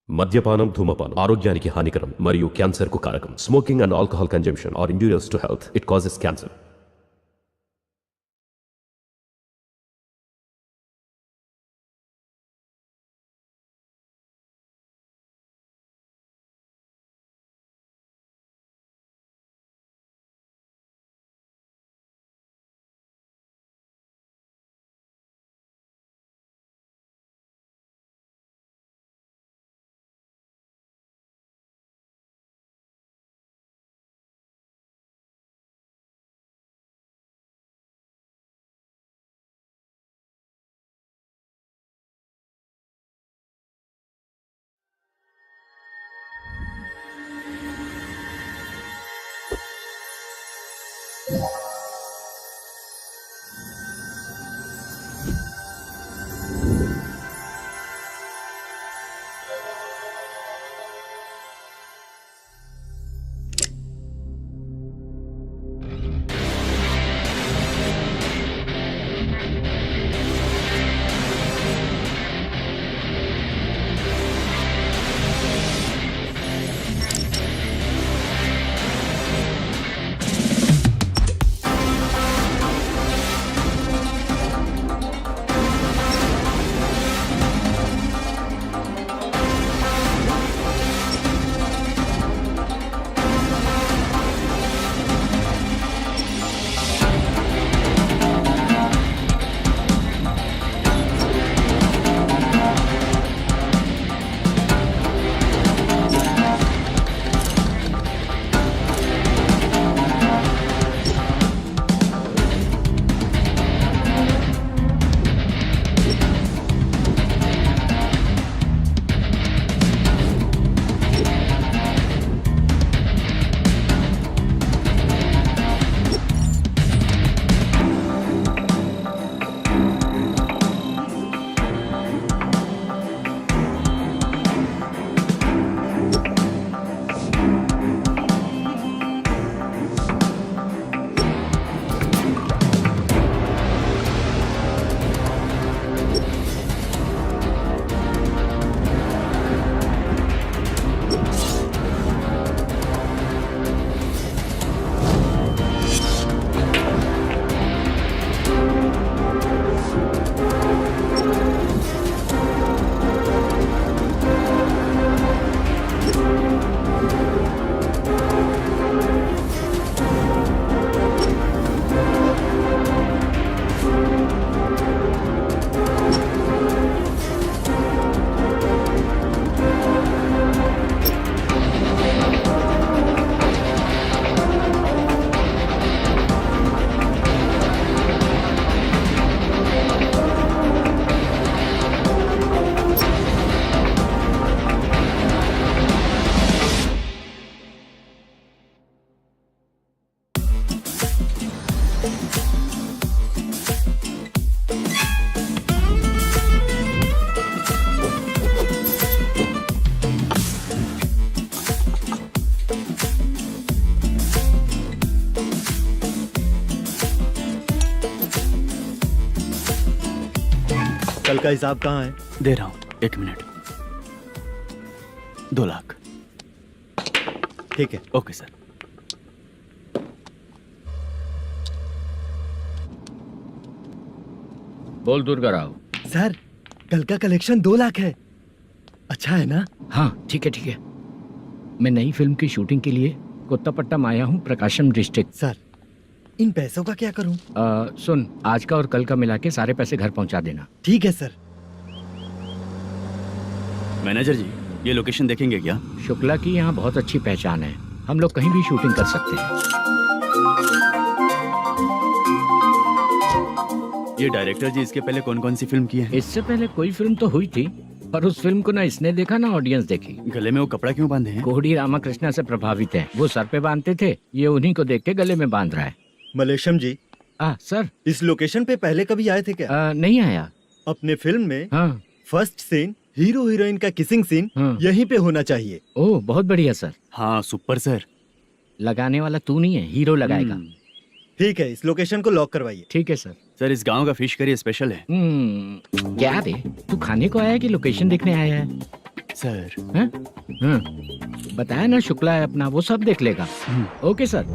మద్యపానం ధూమపానం ఆరోగ్యానికి హానికరం మరియు క్యాన్సర్కు కారకం. Smoking and alcohol consumption are injurious to health. It causes cancer. कल का हिसाब कहाँ है? दे रहा हूँ, 1 मिनट. 2 लाख. ठीक है. Okay sir. बोल दुर्गा राव. सर कल का कलेक्शन 2 लाख है. अच्छा है ना? हाँ ठीक है ठीक है. मैं नई फिल्म की शूटिंग के लिए कोत्तापट्टम आया हूँ, प्रकाशम डिस्ट्रिक्ट. सर इन पैसों का क्या करूं? सुन, आज का और कल का मिला के सारे पैसे घर पहुँचा देना. ठीक है सर. मैनेजर जी, ये लोकेशन देखेंगे क्या? शुक्ला की यहाँ बहुत अच्छी पहचान है, हम लोग कहीं भी शूटिंग कर सकते हैं. ये डायरेक्टर जी इसके पहले कौन कौन सी फिल्म की है? इससे पहले कोई फिल्म तो हुई थी, पर उस फिल्म को ना इसने देखा ना ऑडियंस देखी. गले में वो कपड़ा क्यों बांधे हैं? कोहड़ी रामाकृष्णा से प्रभावित है. वो सर पे बांधते थे, ये उन्हीं को देख के गले में बांध रहा है. मलेशम जी, सर इस लोकेशन पे पहले कभी आए थे क्या? नहीं आया. अपने फिल्म में हाँ. फर्स्ट सीन हीरो हीरोइन का किसिंग सीन हाँ. यहीं पे होना चाहिए. ओह बहुत बढ़िया सर. हाँ सुपर सर. लगाने वाला तू नहीं है, हीरो लगाएगा. ठीक है, इस लोकेशन को लॉक करवाइए. ठीक है सर. सर इस गांव का फिश करी स्पेशल है. क्या रे, तू खाने को आया है कि लोकेशन देखने आया है? सर हैं? हाँ, बताया ना शुक्ला है अपना, वो सब देख लेगा। Okay sir.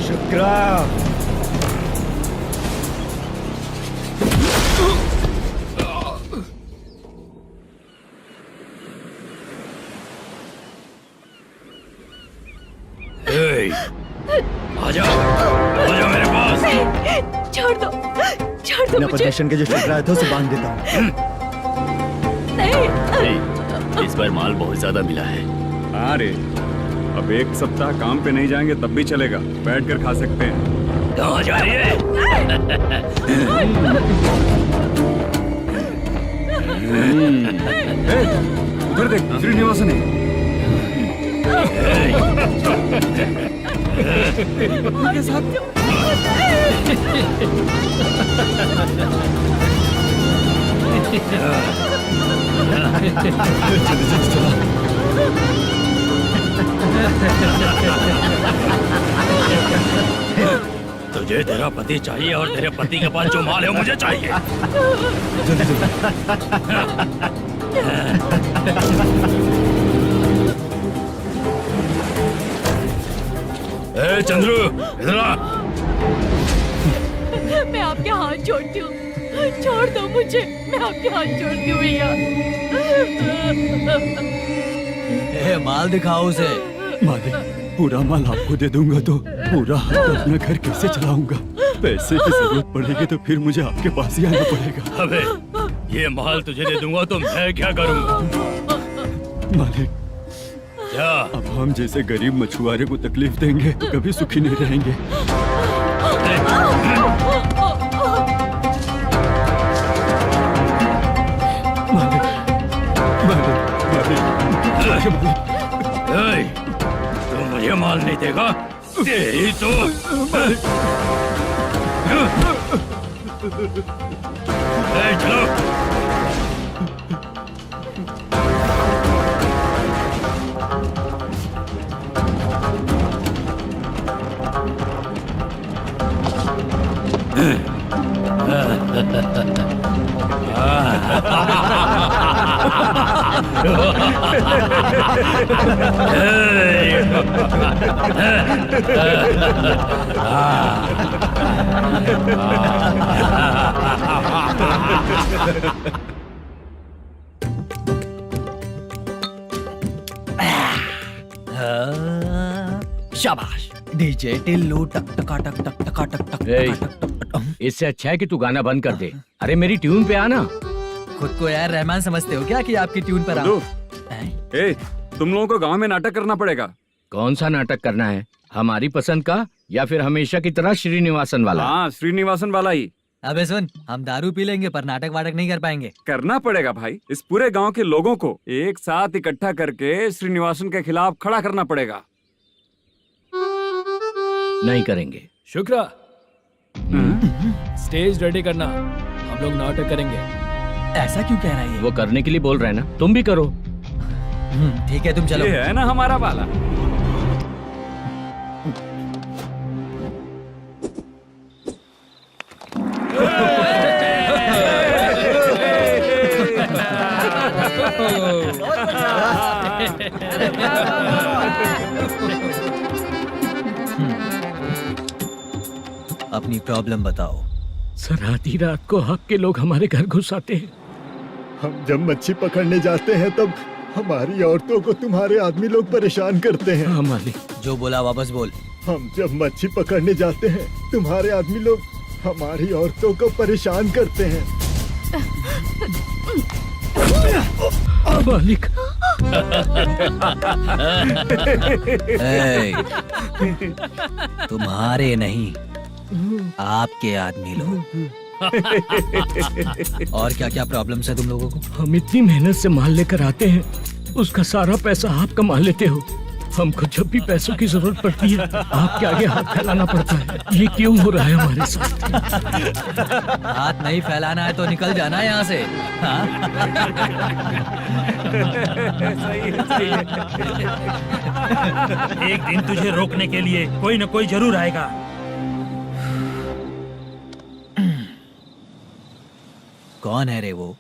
शुक्रा, आजा मेरे पास। छोड़ दो बिना मुझे। परमिशन के जो शुक्रा है तो उसे बांध देता हूँ। नहीं, इस बार माल बहुत ज्यादा मिला है। अरे अब एक सप्ताह काम पे नहीं जाएंगे तब भी चलेगा, बैठ कर खा सकते हैं। कहाँ जा रही है? उधर देख, श्रीनिवासन है। उनके साथ तुझे तेरा पति चाहिए और तेरे पति के पास जो माल है वो मुझे चाहिए। ए चंद्रू, इधर आ। मैं आपके हाथ जोड़ती हूँ, छोड़ दो मुझे, मैं आपके हाथ जोड़ती हूँ भैया। माल दिखाओ उसे। मालिक, पूरा माल आपको दे दूंगा तो पूरा अपना घर कैसे चलाऊंगा? पैसे की जरूरत पड़ेगी तो फिर मुझे आपके पास ही आना पड़ेगा। अबे, ये माल तुझे दे दूंगा तो मैं क्या करूंगा? मालिक, क्या अब हम जैसे गरीब मछुआरे को तकलीफ देंगे तो कभी सुखी नहीं रहेंगे। तू मुझे माल नहीं देगा? तेरी तो चलो। शाबाश डीजे टिल्लू टक टका टक टक टका टक टक ए, टका टक टक टक। इससे अच्छा है कि तू गाना बंद कर दे। अरे मेरी ट्यून पे आना। खुद को यार रहमान समझते हो क्या कि आपकी ट्यून पर दो। हैं? ए, तुम लोगों को गांव में नाटक करना पड़ेगा। कौन सा नाटक करना है, हमारी पसंद का या फिर हमेशा की तरह श्रीनिवासन वाला? हाँ, श्रीनिवासन वाला ही अबे सुन, हम दारू पी लेंगे पर नाटक वाटक नहीं कर पाएंगे। करना पड़ेगा भाई। इस पूरे गांव के लोगों को एक साथ इकट्ठा करके श्रीनिवासन के खिलाफ खड़ा करना पड़ेगा। नहीं करेंगे। शुक्रा, स्टेज रेडी करना, हम लोग नाटक करेंगे। ऐसा क्यों कह रहा है ये? वो करने के लिए बोल रहे हैं ना, तुम भी करो। ठीक है तुम चलो। ये है ना हमारा वाला। अपनी प्रॉब्लम बताओ। सर, आधी रात को आपके लोग हमारे घर घुस आते हैं। हम जब मच्छी पकड़ने जाते हैं तब हमारी औरतों को तुम्हारे आदमी लोग परेशान करते हैं। हाँ मालिक। जो बोला वापस बोल। हम जब मच्छी पकड़ने जाते हैं तुम्हारे आदमी लोग हमारी औरतों को परेशान करते हैं। मालिक। तुम्हारे नहीं, आपके आदमी लोग। और क्या क्या प्रॉब्लम्स है तुम लोगों को? हम इतनी मेहनत से माल लेकर आते हैं, उसका सारा पैसा आप कमा लेते हो। हमको जब भी पैसों की जरूरत पड़ती है आपके आगे हाथ फैलाना पड़ता है। ये क्यों हो रहा है हमारे साथ? हाथ नहीं फैलाना है तो निकल जाना यहाँ से। हाँ? एक दिन तुझे रोकने के लिए कोई न कोई जरूर आएगा। कौन है रे वो?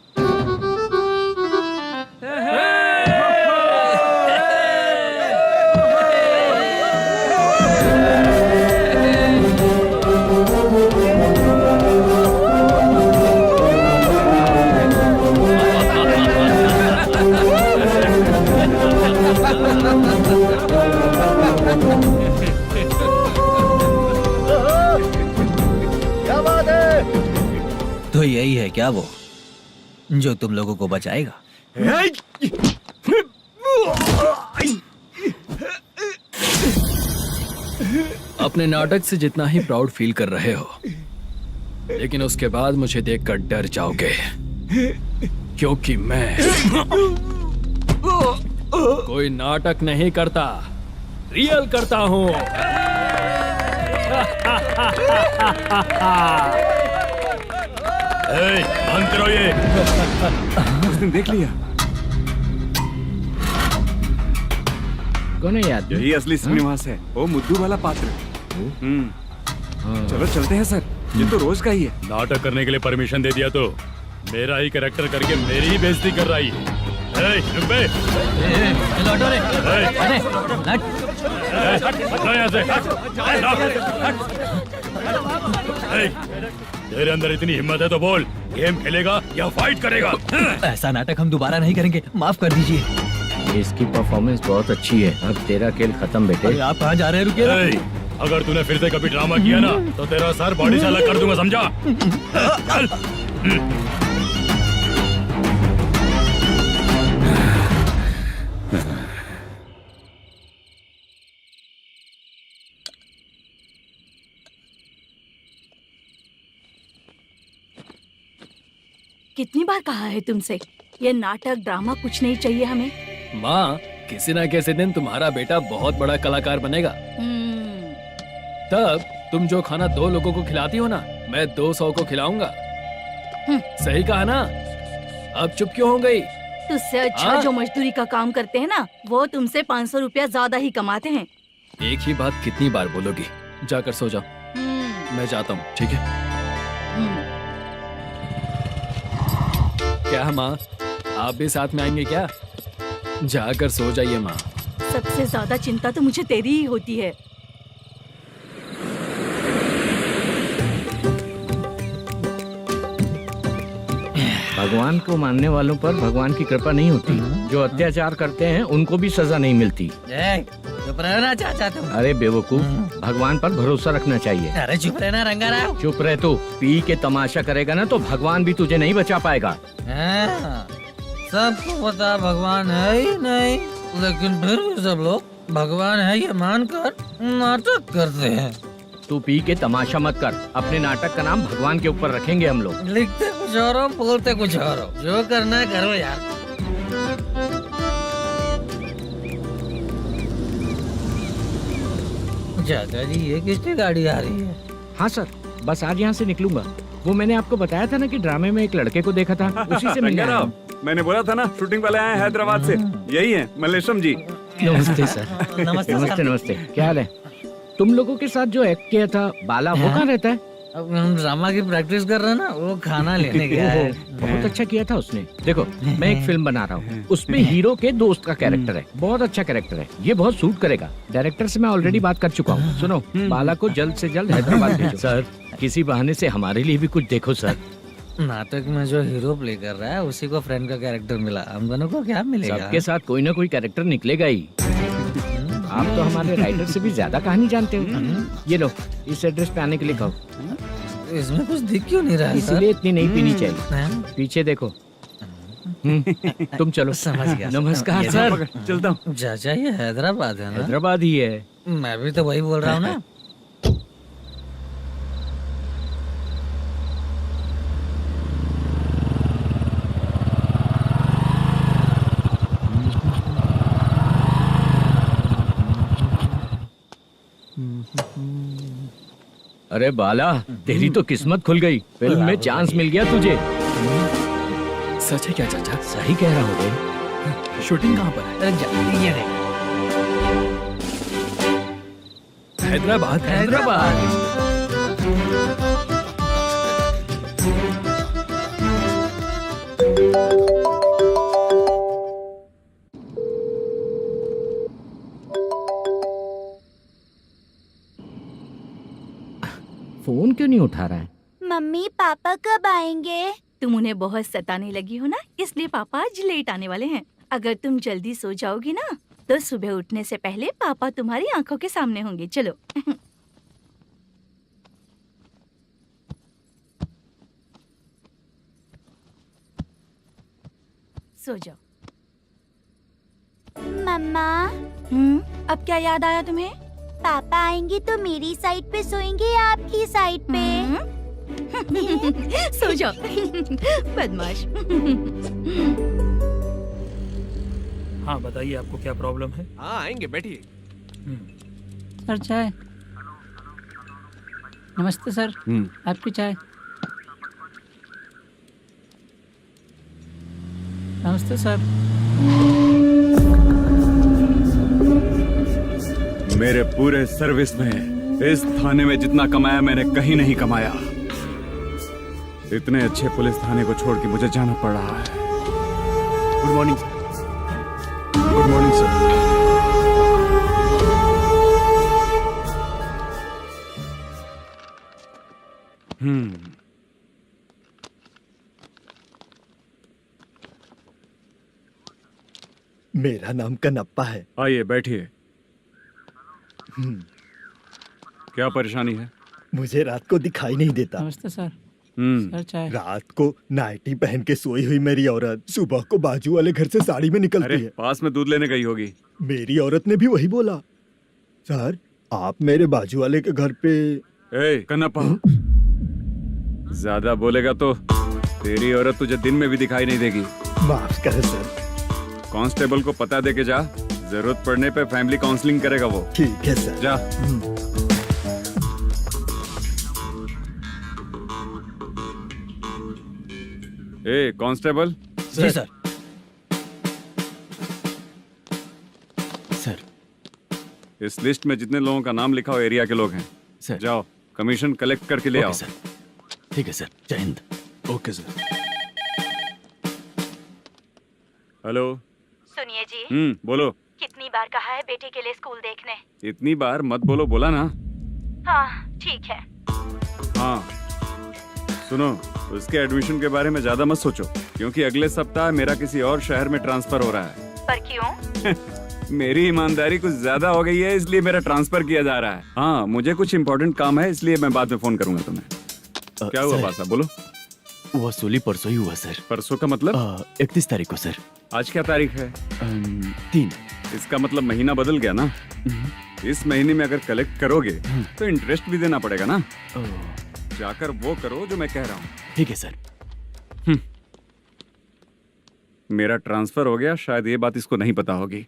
क्या बात है? तो यही है क्या वो जो तुम लोगों को बचाएगा? अपने नाटक से जितना ही प्राउड फील कर रहे हो, लेकिन उसके बाद मुझे देखकर डर जाओगे, क्योंकि मैं कोई नाटक नहीं करता, रियल करता हूँ। बंद करो ये। उसने देख लिया। कौन है याद? यही असली श्रीनिवास है, वो मुद्दू वाला पात्र। चलो चलते हैं सर, ये तो रोज का ही है। नाटक करने के लिए परमिशन दे दिया तो मेरा ही कैरेक्टर करके मेरी ही बेइज्जती कर रही है। चुप बे। लौटो रे। अरे, यहाँ से। तेरे अंदर इतनी हिम्मत है तो बोल, गेम खेलेगा या फाइट करेगा? ऐसा नाटक हम दोबारा नहीं करेंगे, माफ कर दीजिए। इसकी परफॉर्मेंस बहुत अच्छी है। अब तेरा खेल खत्म बेटे। अरे आप कहाँ जा रहे हैं? रुकिए ना। अगर तूने फिर से कभी ड्रामा किया ना तो तेरा सर बॉडी से अलग कर दूंगा, समझा? चल। कितनी बार कहा है तुमसे, ये नाटक ड्रामा कुछ नहीं चाहिए हमें। माँ, किसी ना किसी दिन तुम्हारा बेटा बहुत बड़ा कलाकार बनेगा। तब तुम जो खाना 2 लोगों को खिलाती हो ना, मैं 200 को खिलाऊंगा। सही कहा ना? अब चुप क्यों हो गई? तुझसे अच्छा जो मजदूरी का काम करते हैं ना, वो तुमसे 500 रुपया ज्यादा ही कमाते हैं। एक ही बात कितनी बार बोलोगी? जाकर सो जाओ, मैं जाता हूँ, ठीक है? क्या माँ, आप भी साथ में आएंगे क्या? जाकर सो जाइए माँ। सबसे ज्यादा चिंता तो मुझे तेरी ही होती है। भगवान को मानने वालों पर भगवान की कृपा नहीं होती। जो अत्याचार करते हैं उनको भी सजा नहीं मिलती। चुप रहना चाचा तुम। अरे बेवकूफ, भगवान पर भरोसा रखना चाहिए। अरे चुप रहना रंगाराव। चुप रह तू। पी के तमाशा करेगा ना तो भगवान भी तुझे नहीं बचा पाएगा। सबको पता भगवान है ही नहीं, लेकिन फिर भी सब लोग भगवान है ये मानकर नाटक करते हैं। तू पी के तमाशा मत कर। अपने नाटक का नाम भगवान के ऊपर रखेंगे हम लोग। लिखते कुछ और हो, बोलते कुछ और हो। जो करना है करो यार। चाचा जी, ये किसकी गाड़ी आ रही है? हाँ सर, बस आज यहाँ से निकलूंगा। वो मैंने आपको बताया था ना कि ड्रामे में एक लड़के को देखा था, उसी से मिलने आया हूँ। मैंने बोला था ना, शूटिंग वाले आए हैं हैदराबाद से। यही है मल्लेशम जी। नमस्ते सर। नमस्ते नमस्ते। क्या हाल है? तुम लोगों के साथ जो एक्ट किया था बाला, वो कहाँ रहता है? अब हम ड्रामा की प्रैक्टिस कर रहे हैं ना, वो खाना लेने गया है। बहुत अच्छा किया था उसने। देखो, मैं एक फिल्म बना रहा हूँ, उसमें हीरो के दोस्त का कैरेक्टर है। बहुत अच्छा कैरेक्टर है, ये बहुत सूट करेगा। डायरेक्टर से मैं ऑलरेडी बात कर चुका हूँ। सुनो, बाला को जल्द से जल्द हैदराबाद भेजो। सर, किसी बहाने से हमारे लिए भी कुछ देखो सर। नाटक में जो हीरो प्ले कर रहा है उसी को फ्रेंड का कैरेक्टर मिला, हम दोनों को क्या मिलेगा? सबके साथ कोई ना कोई कैरेक्टर निकलेगा ही। आप तो हमारे राइटर से भी ज्यादा कहानी जानते हो। ये लो, इस एड्रेस पे आने के लिए कहो। इसमें कुछ दिख क्यों नहीं रहा? इसलिए इतनी नहीं पीनी चाहिए। पीछे देखो। तुम चलो। समझ गया। नमस्कार सर। चलता हूँ। चाचा, ये हैदराबाद है ना? हैदराबाद ही है। मैं भी तो वही बोल रहा हूँ ना। अरे बाला, तेरी तो किस्मत खुल गई, फिल्म में चांस मिल गया तुझे। सच है क्या चाचा? सही कह रहा हूँ बे। शूटिंग कहाँ पर है? अरे जा, ये देख। हैदराबाद। हैदराबाद। फोन क्यों नहीं उठा रहा है? मम्मी पापा कब आएंगे? तुम उन्हें बहुत सताने लगी हो ना, इसलिए पापा आज लेट आने वाले हैं। अगर तुम जल्दी सो जाओगी ना तो सुबह उठने से पहले पापा तुम्हारी आंखों के सामने होंगे। चलो। सो जाओ। मम्मा, अब क्या याद आया तुम्हें? पापा आएंगे तो मेरी साइड पे सोएंगे या आपकी साइड पे? सो जाओ। बदमाश। हाँ बताइए, आपको क्या प्रॉब्लम है? हाँ आएंगे, बैठिए। सर चाय। नमस्ते सर, आपकी चाय। नमस्ते सर। मेरे पूरे सर्विस में इस थाने में जितना कमाया मैंने कहीं नहीं कमाया। इतने अच्छे पुलिस थाने को छोड़ के मुझे जाना पड़ रहा है। Good morning sir. Good morning sir. मेरा नाम कनप्पा है। आइए बैठिए। क्या परेशानी है? मुझे रात को दिखाई नहीं देता। नमस्ते सर। सर चाय। रात को नाइटी पहन के सोई हुई मेरी औरत सुबह को बाजू वाले घर से साड़ी में निकलती अरे है। पास में दूध लेने गई होगी। मेरी औरत ने भी वही बोला। सर, आप मेरे बाजू वाले के घर पे। ए कन्नप्पा, ज्यादा बोलेगा तो तेरी औरत तुझे दिन में भी दिखाई नहीं देगी। माफ करें सर। कांस्टेबल को पता दे के जा, जरूरत पड़ने पे फैमिली काउंसलिंग करेगा वो। ठीक है सर। जा। ए कांस्टेबल। जी सर। सर, इस लिस्ट में जितने लोगों का नाम लिखा हो एरिया के लोग हैं। सर। जाओ कमीशन कलेक्ट करके ले आओ। सर। ठीक है सर, जय हिंद। Okay sir. हेलो। सुनिए जी। बोलो। कितनी बार कहा है बेटे के लिए स्कूल देखने? इतनी बार मत बोलो, बोला ना। हाँ ठीक है। हाँ सुनो, उसके एडमिशन के बारे में ज्यादा मत सोचो, क्योंकि अगले सप्ताह मेरा किसी और शहर में ट्रांसफर हो रहा है। पर क्यों? मेरी ईमानदारी कुछ ज्यादा हो गई है, इसलिए मेरा ट्रांसफर किया जा रहा है। हाँ मुझे कुछ इम्पोर्टेंट काम है, इसलिए मैं बाद में फोन करूंगा तुम्हें। क्या हुआ बासा, बोलो। वसूली परसों ही हुआ सर। परसों का मतलब? 31 तारीख को सर। आज क्या तारीख है? 3। इसका मतलब महीना बदल गया ना। इस महीने में अगर कलेक्ट करोगे तो इंटरेस्ट भी देना पड़ेगा ना। जाकर वो करो जो मैं कह रहा हूँ। ठीक है सर। मेरा ट्रांसफर हो गया, शायद ये बात इसको नहीं पता होगी।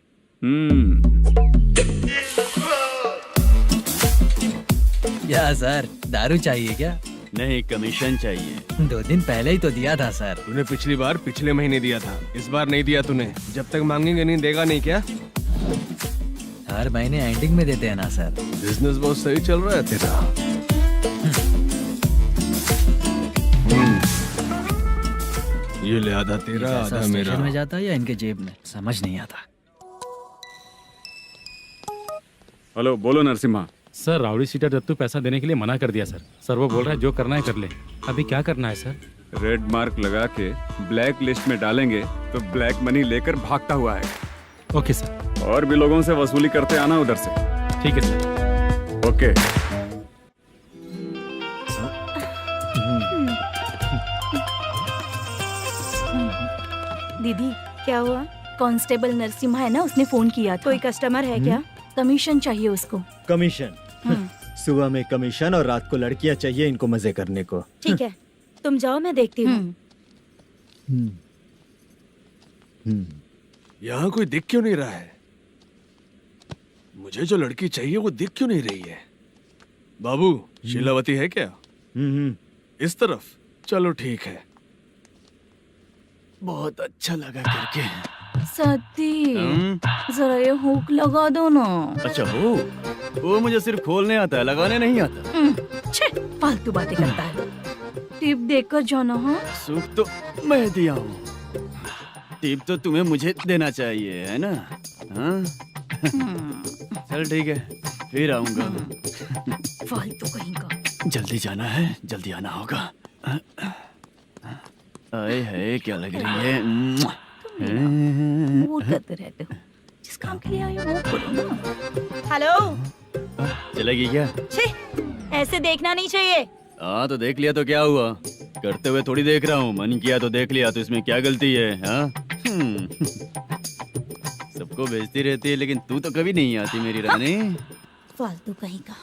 क्या सर, दारू चाहिए क्या? नहीं, कमीशन चाहिए। 2 दिन पहले ही तो दिया था सर। तूने पिछली बार पिछले महीने दिया था, इस बार नहीं दिया तूने। जब तक मांगेंगे नहीं देगा नहीं क्या? हर महीने एंडिंग में देते हैं ना सर। बिजनेस बहुत सही चल रहा है तेरा। ये ले आधा तेरा, आधा मेरा। स्टेशन में जाता है या इनके जेब में, समझ नहीं आता। हेलो, बोलो Narasimha. Sir rowdy seater Dattu पैसा देने के लिए मना कर दिया सर। सर वो बोल रहा है जो करना है कर ले। अभी क्या करना है सर? रेड मार्क लगा के ब्लैक लिस्ट में डालेंगे तो ब्लैक मनी लेकर भागता हुआ आएगा। Okay sir. और भी लोगों से वसूली करते आना उधर से। ठीक है सर। ओके। दीदी क्या हुआ? कांस्टेबल नरसिम्हा है ना, उसने फोन किया था। कोई कस्टमर है क्या? कमीशन चाहिए उसको। कमीशन? सुबह में कमीशन और रात को लड़कियां चाहिए इनको मजे करने को। ठीक है, तुम जाओ, मैं देखती हूँ। यहाँ कोई दिख क्यों नहीं रहा है? मुझे जो लड़की चाहिए वो दिख क्यों नहीं रही है? बाबू शीलावती है क्या? इस तरफ चलो ठीक है। बहुत अच्छा लगा करके। सती जरा ये हुक लगा दो ना। अच्छा वो मुझे सिर्फ खोलने आता है, लगाने नहीं आता। छे, फालतू बातें करता है। टिप देकर जाना। हाँ सुख तो मैं दिया हूँ, टिप तो तुम्हें मुझे देना चाहिए, है ना? हाँ? चल ठीक है, फिर आऊंगा। फालतू कहीं का। जल्दी जाना है, जल्दी आना होगा। आए है क्या लग रही है। मूड करते रहते हो। जिस काम के लिए आए हो वो करो ना। हेलो, चलेगी क्या? छी, ऐसे देखना नहीं चाहिए। हाँ तो देख लिया तो क्या हुआ, करते हुए थोड़ी देख रहा हूँ। मन किया तो देख लिया, तो इसमें क्या गलती है? हाँ? सबको भेजती रहती है, लेकिन तू तो कभी नहीं आती मेरी रानी। फालतू कहीं का।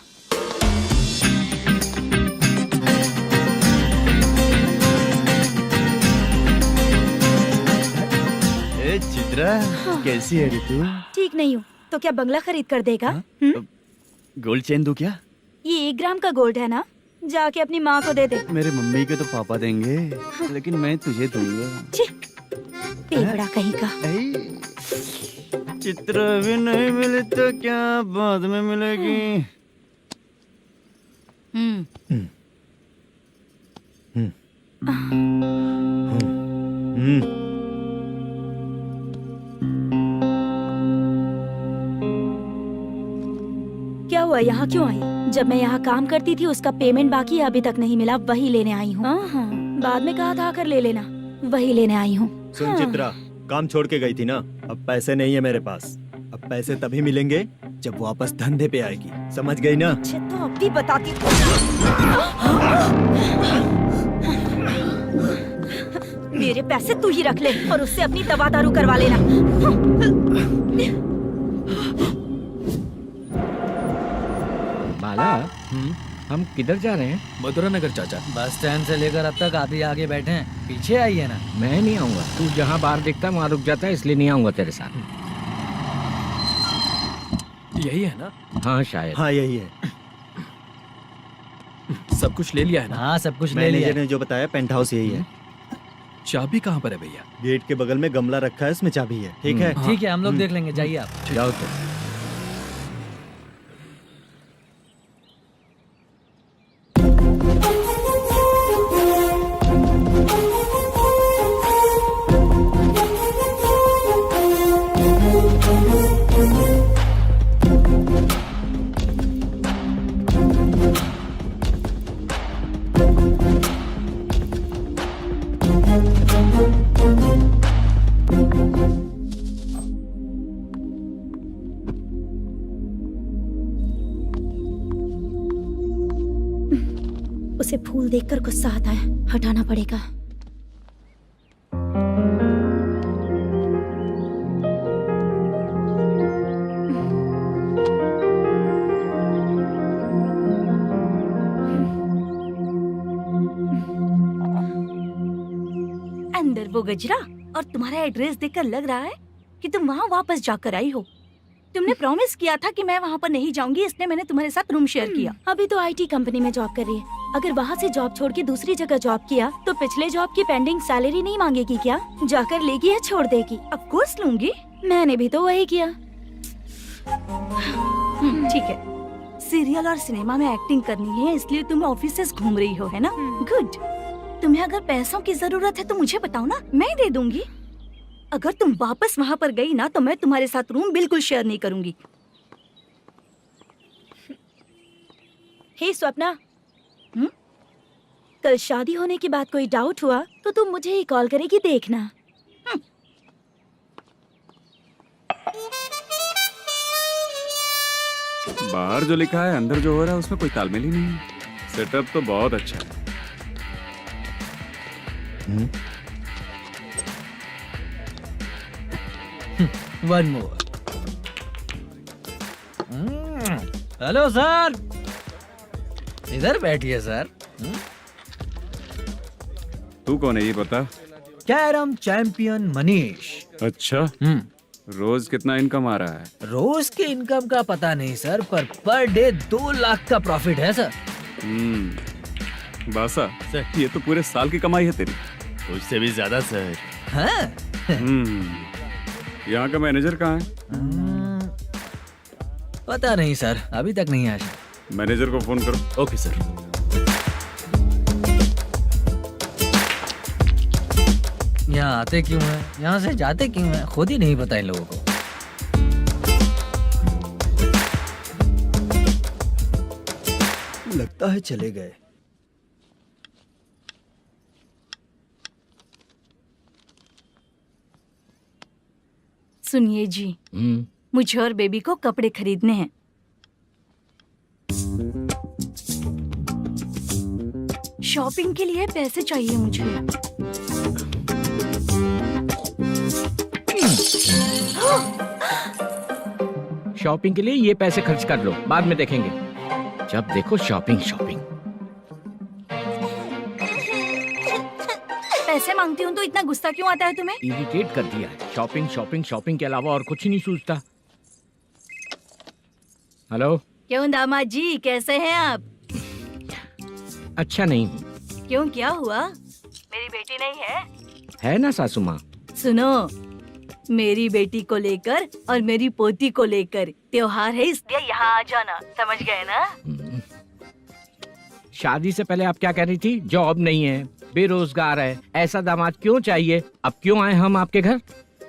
ए चित्रा, कैसी है रे तू? ठीक नहीं हूँ तो क्या बंगला खरीद कर देगा? गोल्ड चेन दूं क्या? ये 1 ग्राम का गोल्ड है ना, जाके अपनी माँ को दे दे। मेरे मम्मी के तो पापा देंगे, लेकिन मैं तुझे दूंगा। छी, पेवड़ा कहीं का। चित्रा भी नहीं मिली तो क्या बाद में मिलेगी? क्या हुआ, यहाँ क्यों आई? जब मैं यहाँ काम करती थी उसका पेमेंट बाकी अभी तक नहीं मिला, वही लेने आई हूँ। हाँ, बाद में कहा था आकर ले लेना, वही लेने आई हूँ। सुन चित्रा, काम छोड़ के गई थी ना, अब पैसे नहीं है मेरे पास। अब पैसे तभी मिलेंगे जब वापस धंधे पे आएगी, समझ गई ना? अच्छा तो अब भी बताती। मेरे पैसे तू ही रख ले और उससे अपनी दवा दारू करवा लेना। बाला, हम किधर जा रहे हैं? मथुरा नगर चाचा। बस स्टैंड से लेकर अब तक आप ही आगे बैठे हैं, पीछे आइए ना। मैं नहीं आऊंगा, तू जहाँ बाहर दिखता है वहाँ रुक जाता है, इसलिए नहीं आऊंगा तेरे साथ। यही है ना? हाँ शायद। हाँ यही है। सब कुछ ले लिया है ना? हाँ सब कुछ ले लिया। मैनेजर ने जो बताया पेंट हाउस यही है। चाबी कहाँ पर है भैया? गेट के बगल में गमला रखा है, उसमें चाबी है। ठीक है? ठीक है, हम लोग देख लेंगे, जाइए आप। जाओ तो। उसे फूल देखकर गुस्सा आता है, हटाना पड़ेगा। अंदर वो गजरा और तुम्हारा एड्रेस देखकर लग रहा है कि तुम वहाँ वापस जाकर आई हो। तुमने प्रॉमिस किया था कि मैं वहाँ पर नहीं जाऊंगी, इसलिए मैंने तुम्हारे साथ रूम शेयर किया। अभी तो आईटी कंपनी में जॉब कर रही है। अगर वहाँ से जॉब छोड़ के दूसरी जगह जॉब किया तो पिछले जॉब की पेंडिंग सैलरी नहीं मांगेगी क्या? जाकर लेगी या छोड़ देगी? ऑफ कोर्स लूंगी। मैंने भी तो वही किया। ठीक है, सीरियल और सिनेमा में एक्टिंग करनी है, इसलिए तुम ऑफिसेस घूम रही हो, है ना? गुड। तुम्हें अगर पैसों की जरूरत है तो मुझे बताओ ना, मैं दे दूंगी। अगर तुम वापस वहाँ पर गई ना तो मैं तुम्हारे साथ रूम बिल्कुल शेयर नहीं करूंगी। हे स्वप्ना, कल शादी होने की बात कोई डाउट हुआ तो तुम मुझे ही कॉल करेगी, देखना। बाहर जो लिखा है अंदर जो हो रहा है उसमें कोई तालमेल ही नहीं है। सेटअप तो बहुत अच्छा है। One more. हेलो सर, इधर बैठिए सर। तू कौन है ये बता? Carrom champion Manish. अच्छा, रोज कितना इनकम आ रहा है? रोज के इनकम का पता नहीं सर, पर डे 2 लाख का प्रॉफिट है सर। बासा सर, ये तो पूरे साल की कमाई है तेरी। उससे भी ज्यादा सर। हाँ? यहाँ का मैनेजर कहाँ है? पता नहीं सर, अभी तक नहीं आया। मैनेजर को फोन करो। Okay sir. यहाँ आते क्यों हैं, यहाँ से जाते क्यों हैं, खुद ही नहीं पता इन लोगों को। लगता है चले गए। सुनिए जी, मुझे और बेबी को कपड़े खरीदने हैं। शॉपिंग के लिए पैसे चाहिए मुझे। शॉपिंग के लिए ये पैसे खर्च कर लो, बाद में देखेंगे। जब देखो शॉपिंग शॉपिंग। पैसे मांगती हूँ तो इतना गुस्सा क्यों आता है तुम्हें? इरिटेट कर दिया है। शॉपिंग शॉपिंग शॉपिंग के अलावा और कुछ नहीं सूझता। हेलो। क्यों दामाद जी, कैसे हैं आप? अच्छा नहीं हूँ। क्यों, क्या हुआ? मेरी बेटी नहीं है? है ना सासू माँ। सुनो, मेरी बेटी को लेकर और मेरी पोती को लेकर त्योहार है, इसलिए यहाँ आ जाना, समझ गए ना? शादी से पहले आप क्या कह रही थी? जॉब नहीं है, बेरोजगार है, ऐसा दामाद क्यों चाहिए? अब क्यों आए हम आपके घर?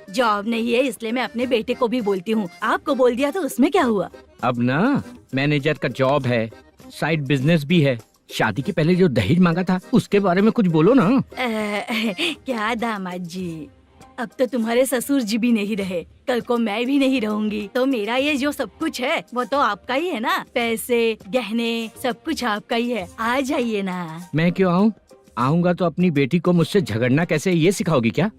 जॉब नहीं है इसलिए मैं अपने बेटे को भी बोलती हूँ। आपको बोल दिया तो उसमें क्या हुआ? अब ना मैनेजर का जॉब है, साइड बिजनेस भी है। शादी के पहले जो दहेज मांगा था उसके बारे में कुछ बोलो ना। क्या दामाद जी, अब तो तुम्हारे ससुर जी भी नहीं रहे, कल को मैं भी नहीं रहूंगी, तो मेरा ये जो सब कुछ है वो तो आपका ही है ना। पैसे, गहने, सब कुछ आपका ही है। आ जाइए ना। मैं क्यों आऊँ? आऊंगा तो अपनी बेटी को मुझसे झगड़ना कैसे ये सिखाओगी क्या?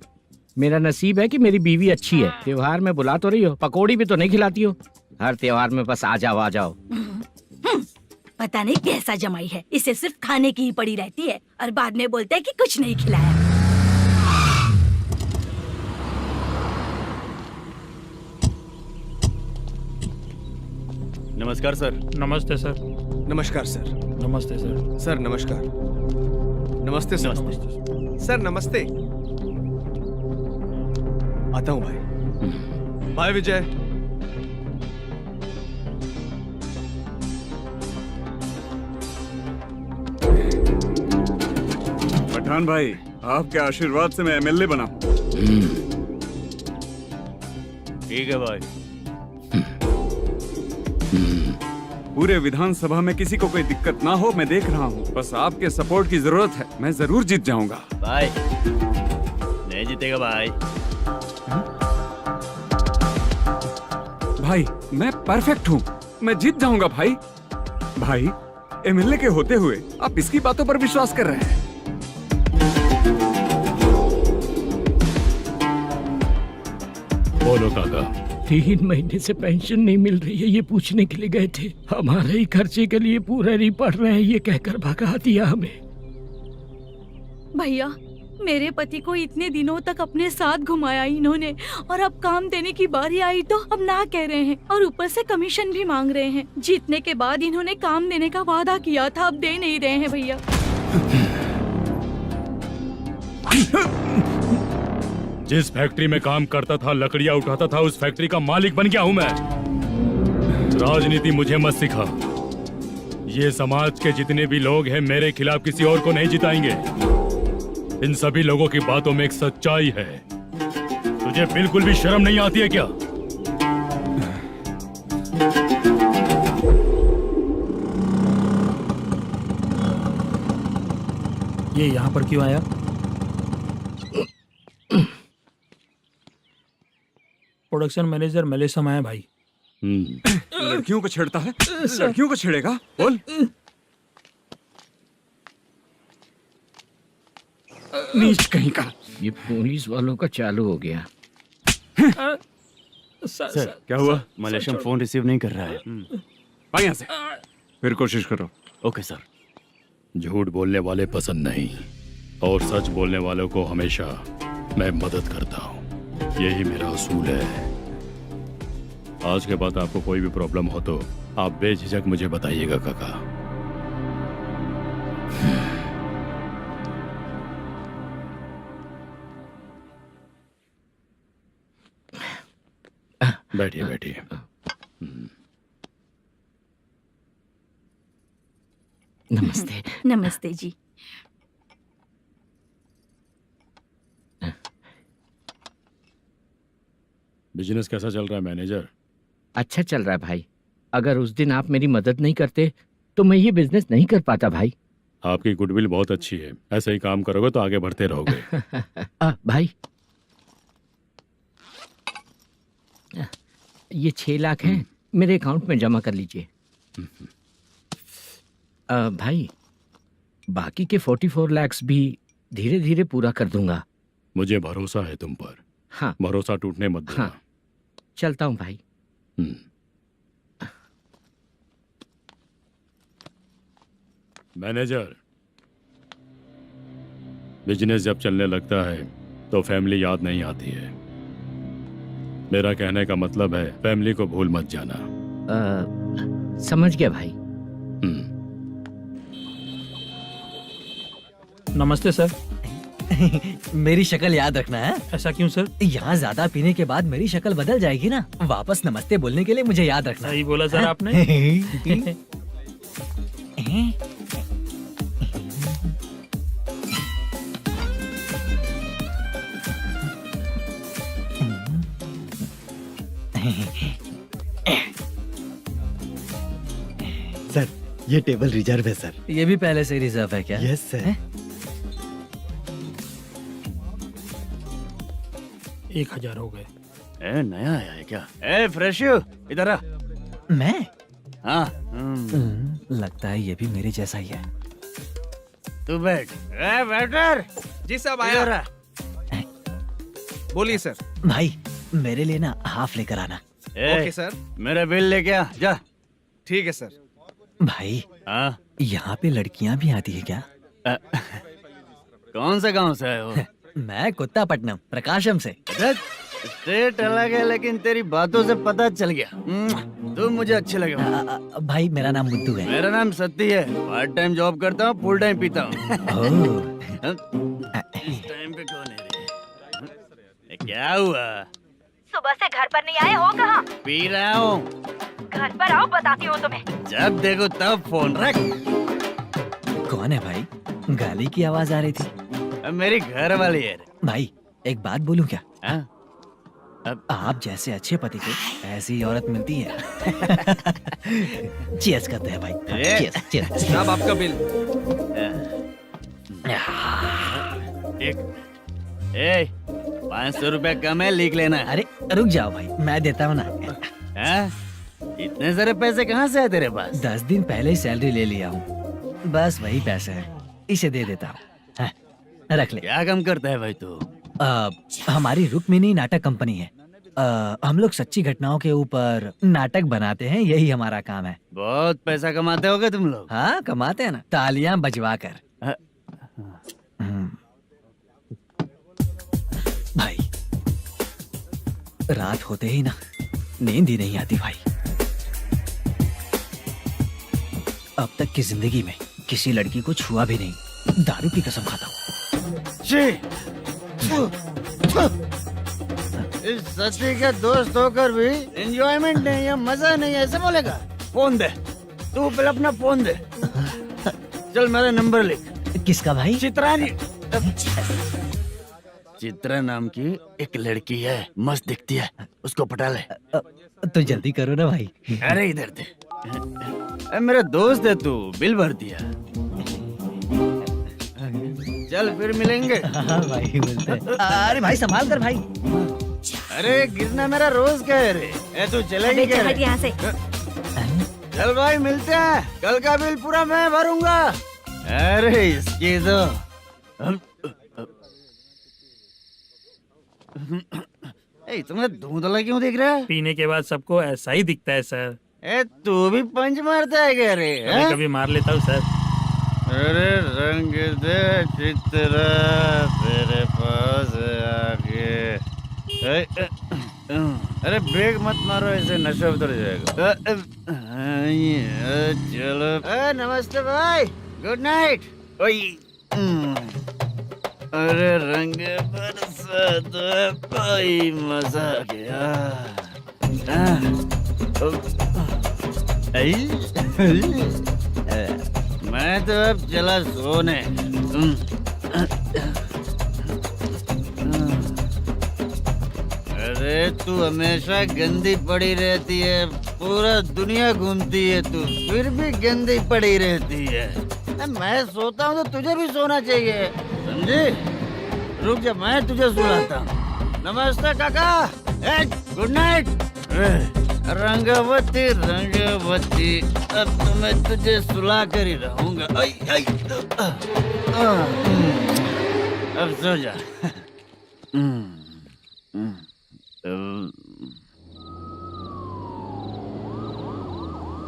मेरा नसीब है कि मेरी बीवी अच्छी है। त्योहार में बुला तो रही हो, पकौड़ी भी तो नहीं खिलाती हो। हर त्योहार में बस आ जाओ आ जाओ। पता नहीं कैसा जमाई है, इसे सिर्फ खाने की ही पड़ी रहती है और बाद में बोलते है कि कुछ नहीं खिलाया। नमस्कार सर। नमस्ते सर। नमस्कार सर। नमस्ते सर। सर नमस्कार। नमस्ते सर। सर नमस्ते। आता हूँ भाई। बाय विजय। पठान भाई, आपके आशीर्वाद से मैं एमएलए बना हूँ। ठीक है भाई। पूरे विधानसभा में किसी को कोई दिक्कत ना हो, मैं देख रहा हूँ। बस आपके सपोर्ट की जरूरत है, मैं जरूर जीत जाऊंगा। भाई नहीं जीतेगा भाई। भाई मैं परफेक्ट हूँ, मैं जीत जाऊंगा भाई। भाई एमएलए के होते हुए आप इसकी बातों पर विश्वास कर रहे हैं? बोलो काका। 3 महीने से पेंशन नहीं मिल रही है, ये पूछने के लिए गए थे। हमारे ही खर्चे के लिए पूरा नहीं पड़ रहे हैं, ये कहकर भगा दिया हमें। भैया, मेरे पति को इतने दिनों तक अपने साथ घुमाया इन्होंने, और अब काम देने की बारी आई तो अब ना कह रहे हैं, और ऊपर से कमीशन भी मांग रहे हैं। जीतने के बाद इन्होंने काम देने का वादा किया था, अब दे नहीं रहे हैं भैया। जिस फैक्ट्री में काम करता था, लकड़ियां उठाता था, उस फैक्ट्री का मालिक बन गया हूं मैं। राजनीति मुझे मत सिखा। ये समाज के जितने भी लोग हैं मेरे खिलाफ किसी और को नहीं जिताएंगे। इन सभी लोगों की बातों में एक सच्चाई है। तुझे बिल्कुल भी शर्म नहीं आती है क्या? ये यहाँ पर क्यों आया? प्रोडक्शन मैनेजर मलेशम आया भाई। लड़कियों को छेड़ता है? लड़कियों को छेड़ेगा? बोल। नीच कहीं का। ये पुलिस वालों का चालू हो गया। सर क्या हुआ? मलेशियन फोन रिसीव नहीं कर रहा है। आ यहाँ से। फिर कोशिश करो। Okay sir. झूठ बोलने वाले पसंद नहीं, और सच बोलने वालों को हमेशा मैं मदद करता हूँ। यही मेरा असूल है। आज के बाद आपको कोई भी प्रॉब्लम हो तो आप बेझिझक मुझे बताइएगा काका। बैठिए बैठिए। नमस्ते। नमस्ते जी। बिजनेस कैसा चल रहा है मैनेजर? अच्छा चल रहा है भाई। अगर उस दिन आप मेरी मदद नहीं करते तो मैं ये बिजनेस नहीं कर पाता भाई। आपकी गुडविल बहुत अच्छी है, ऐसे ही काम करोगे तो आगे बढ़ते रहोगे। भाई ये 6 लाख हैं, मेरे अकाउंट में जमा कर लीजिए। भाई बाकी के 44 लाख भी धीरे धीरे पूरा कर दूंगा। मुझे भरोसा है तुम पर। हाँ भरोसा टूटने मत देना। हाँ चलता हूँ भाई। मैनेजर, बिजनेस जब चलने लगता है तो फैमिली याद नहीं आती है। मेरा कहने का मतलब है फैमिली को भूल मत जाना। समझ गया भाई। नमस्ते सर। मेरी शक्ल याद रखना है। ऐसा क्यों सर? यहाँ ज्यादा पीने के बाद मेरी शक्ल बदल जाएगी ना, वापस नमस्ते बोलने के लिए मुझे याद रखना। सही बोला सर आपने। सर ये टेबल रिजर्व है सर। ये भी पहले से रिजर्व है क्या? Yes sir. 1000 हो गए। नया आया है क्या? फ्रेश इधर आ। मैं? हाँ लगता है ये भी मेरे जैसा ही है। तू बैठ। वेटर। जी साहब आया। बोलिए सर। भाई मेरे लिए ना हाफ लेकर आना। Okay sir. मेरा बिल लेके आ जा। ठीक है सर। भाई हाँ यहाँ पे लड़कियाँ भी आती है क्या? कौन सा गांव से है वो? मैं कुत्तापट्टनम प्रकाशम से। स्टेट अलग है लेकिन तेरी बातों से पता चल गया तुम मुझे अच्छे लगे। भाई मेरा नाम मुद्दू है। मेरा नाम सत्ती है। पार्ट टाइम जॉब करता हूँ, फुल टाइम पीता हूँ। इस टाइम पे कौन है रे? क्या हुआ? सुबह से घर पर नहीं आए हो कहाँ? पी रहा हूँ। घर पर आओ बताती हूँ तुम्हें। जब देखो तब फोन रख। कौन है भाई? गाली की आवाज आ रही थी। मेरी घर वाली है। भाई एक बात बोलूं क्या? अब आप जैसे अच्छे पति को ऐसी औरत मिलती है। चीयर्स करते हैं भाई। Cheers cheers. साहब आपका बिल। एक 500 रुपया कम है, लिख लेना। अरे रुक जाओ भाई, मैं देता हूँ ना। इतने सारे पैसे कहाँ से है तेरे पास? 10 दिन पहले ही सैलरी ले लिया हूँ, बस वही पैसे हैं, इसे दे देता हूँ। रख ले। क्या काम करता है भाई तू? हमारी रुक्मिनी नाटक कंपनी है। हम लोग सच्ची घटनाओं के ऊपर नाटक बनाते हैं, यही हमारा काम है। बहुत पैसा कमाते होगे तुम लोग। हाँ कमाते हैं ना, तालियां बजवा कर। भाई रात होते ही ना नींद ही नहीं आती भाई। अब तक की जिंदगी में किसी लड़की को छुआ भी नहीं, दारू की कसम खाता हूँ। इस सच्ची के दोस्त होकर भी एंजॉयमेंट नहीं है, मजा नहीं है, ऐसे बोलेगा? फोन दे, तू पहले अपना फोन दे। चल मेरा नंबर लिख। किसका भाई? चित्रानी। चित्रा नाम की एक लड़की है, मस्त दिखती है, उसको पटा ले। तो जल्दी करो ना भाई। अरे इधर दे। मेरा दोस्त है तू, बिल भर दिया। चल फिर मिलेंगे। हाँ भाई मिलते हैं। अरे भाई संभाल कर भाई। अरे गिरना मेरा रोज का है रे। तू चलेगी क्या? यहाँ से। चल भाई मिलते हैं, कल का बिल पूरा मैं भरूंगा। अरे इसकी तो तुम्हें धुंधला क्यों दिख रहा है? पीने के बाद सबको ऐसा ही दिखता है सर। तू भी पंच मारता है क्या रे? कभी कभी मार लेता हूँ सर। अरे रंग दे चित्रा तेरे पास आके। अरे ब्रेक मत मारो, ऐसे नशा उतर जाएगा। चलो नमस्ते भाई, गुड नाइट। अरे रंग बरसात भाई, मजा आ गया। मैं तो अब चला सोने। अरे तू हमेशा गंदी पड़ी रहती है, पूरा दुनिया घूमती है तू, फिर भी गंदी पड़ी रहती है। मैं सोता हूँ तो तुझे भी सोना चाहिए, समझी? रुक जा, मैं तुझे सुलाता हूँ। नमस्ते काका, गुड नाइट। रंगवती रंगवती, अब तो मैं तुझे सुला कर ही रहूंगा। अब सो जा।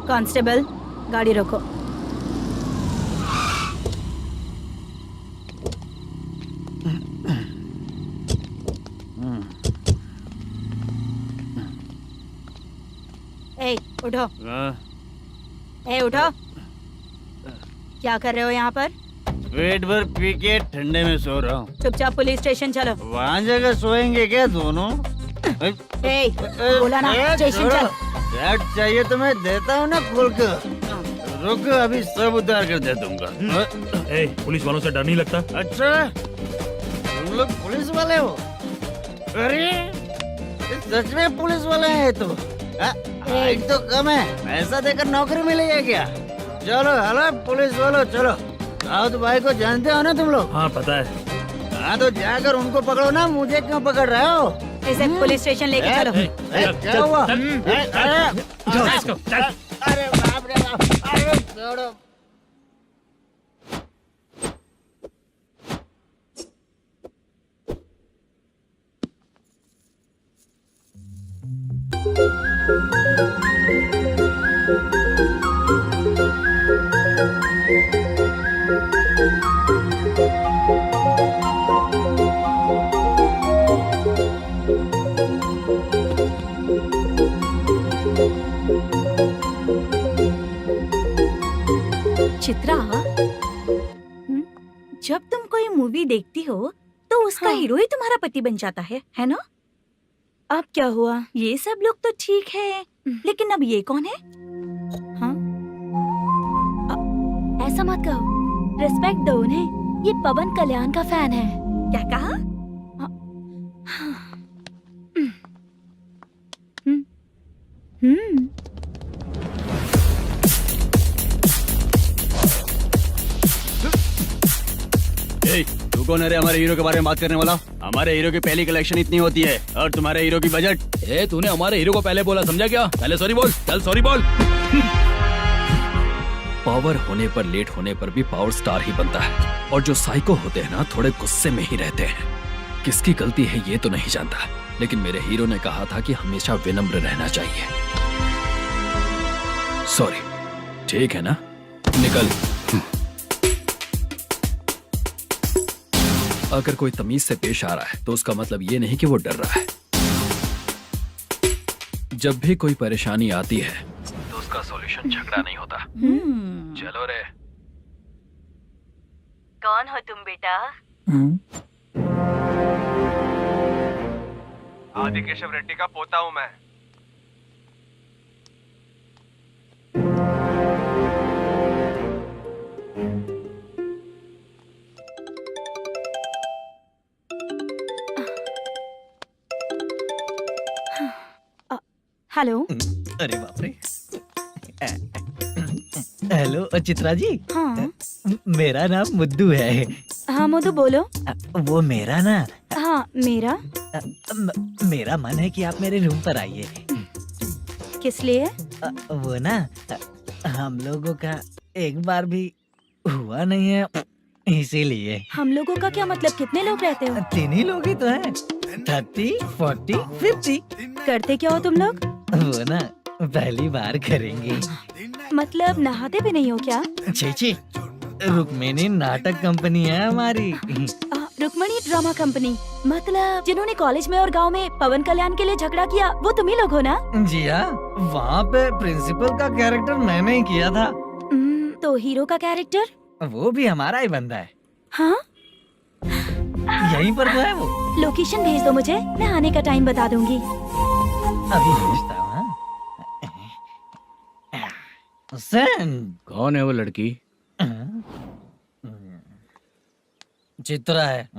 कांस्टेबल, गाड़ी रोको। ए, उठो। ए, उठो। क्या कर रहे हो यहाँ पर? पेट भर पी के ठंडे में सो रहा हूँ। चुपचाप पुलिस स्टेशन चलो। वहाँ जगह सोएंगे क्या दोनों? ए, बोला ना, स्टेशन चल। शर्ट चाहिए तो मैं देता हूँ ना खोल कर। रुक, अभी सब उतार कर दे दूंगा। ए, पुलिस वालों से डर नहीं लगता? अच्छा, तुम लोग पुलिस वाले हो? अरे सच में पुलिस वाले हैं तो? हाइट तो कम है, पैसा देकर नौकरी मिलेगी क्या? चलो हेलो पुलिस वालों, चलो। दाऊद भाई को जानते हो ना तुम लोग? हाँ पता है। हाँ तो जाकर उनको पकड़ो ना, मुझे क्यों पकड़ रहे हो? इसे पुलिस स्टेशन लेके चलो। क्या हुआ? अरे बाप रे बाप, अरे छोड़ो। चित्रा, जब तुम कोई मूवी देखती हो तो उसका हीरो ही तुम्हारा पति बन जाता है ना? अब क्या हुआ? ये सब लोग तो ठीक है, लेकिन अब ये कौन है? हाँ? ऐसा मत कहो, रिस्पेक्ट दो उन्हें। ये पवन कल्याण का फैन है। क्या कहा? तू कौन है रे हमारे हीरो के बारे में बात करने वाला? हमारे हीरो की पहली कलेक्शन इतनी होती है और तुम्हारे हीरो की बजट। तूने हमारे हीरो को पहले बोला, समझा क्या? पहले सॉरी बोल, चल सॉरी बोल। पावर होने पर, लेट होने पर भी पावर स्टार ही बनता है। और जो साइको होते हैं ना, थोड़े गुस्से में ही रहते हैं। किसकी गलती है ये तो नहीं जानता, लेकिन मेरे हीरो ने कहा था कि हमेशा विनम्र रहना चाहिए। सॉरी, ठीक है ना? निकल। अगर कोई तमीज से पेश आ रहा है तो उसका मतलब ये नहीं कि वो डर रहा है। जब भी कोई परेशानी आती है तो उसका सॉल्यूशन झगड़ा नहीं होता। चलो रे। कौन हो तुम बेटा? आदि केशव रेड्डी का पोता हूँ मैं। हेलो। अरे बाप रे। हेलो चित्रा जी। हाँ। मेरा नाम मुद्दू है। हाँ मुद्दू बोलो। वो मेरा ना। हाँ मेरा। मेरा मन है कि आप मेरे रूम पर आइए। किस लिए? वो ना, हम लोगों का एक बार भी हुआ नहीं है, इसीलिए। हम लोगों का क्या मतलब? कितने लोग रहते हो? 3 ही लोग ही तो हैं। 30, 40, 50। करते क्या हो तुम लोग? वो ना पहली बार करेंगे। मतलब नहाते भी नहीं हो क्या? छी छी, रुक्मिणी नाटक कंपनी है हमारी। Rukmini drama company. मतलब जिन्होंने कॉलेज में और गांव में पवन कल्याण के लिए झगड़ा किया वो तुम ही लोग हो ना? जी हाँ, वहाँ पे प्रिंसिपल का कैरेक्टर मैंने ही किया था। तो हीरो का कैरेक्टर? वो भी हमारा ही बंदा है। हाँ, यहीं पर तो है वो। लोकेशन भेज दो मुझे, मैं आने का टाइम बता दूंगी। अभी भेजता हूँ। हाँ? सेंड। कौन है वो लड़की? चित्रा है।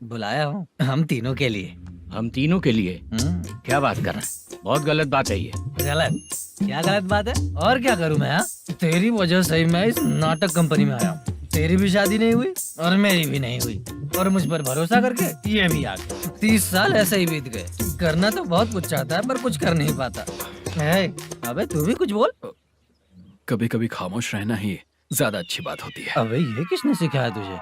बुलाया हूँ हम तीनों के लिए। हम तीनों के लिए? क्या बात कर रहा है? बहुत गलत बात है ये। गलत? क्या गलत बात है? और क्या करूँ मैं? तेरी वजह से मैं इस नाटक कंपनी में आया हूँ। तेरी भी शादी नहीं हुई और मेरी भी नहीं हुई, और मुझ पर भरोसा करके ये भी आ गया। 30 साल ऐसे ही बीत गए। करना तो बहुत कुछ चाहता है पर कुछ कर नहीं पाता। अबे तू भी कुछ बोल। कभी कभी खामोश रहना ही ज्यादा अच्छी बात होती है। अबे ये किसने सिखाया तुझे?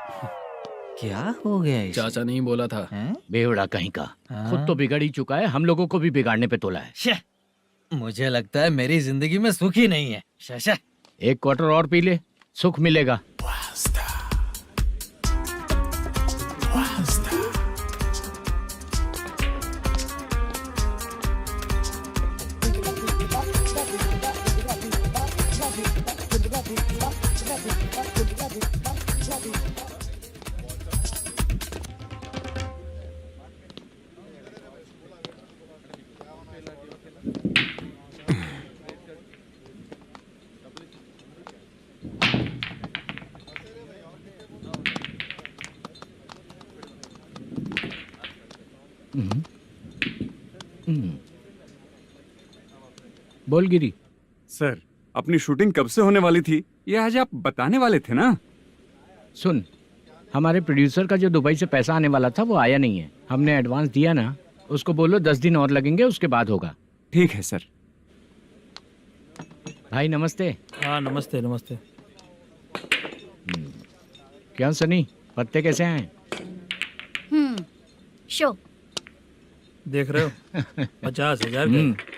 क्या हो गया इसे? चाचा नहीं बोला था। बेवड़ा कहीं का। खुद तो बिगड़ ही चुका है, हम लोगों को भी बिगाड़ने पे तोला है। मुझे लगता है मेरी जिंदगी में सुख ही नहीं है। शशा, एक क्वार्टर और पी ले, सुख मिलेगा। बोल गिरी। सर, अपनी शूटिंग कब से होने वाली थी ये आज आप बताने वाले थे ना? सुन, हमारे प्रोड्यूसर का जो दुबई से पैसा आने वाला था वो आया नहीं है। हमने एडवांस दिया ना, उसको बोलो 10 दिन और लगेंगे, उसके बाद होगा। ठीक है सर। भाई नमस्ते। हाँ नमस्ते नमस्ते। क्या सनी, पत्ते कैसे हैं? शो देख रहे हो 50,000 के।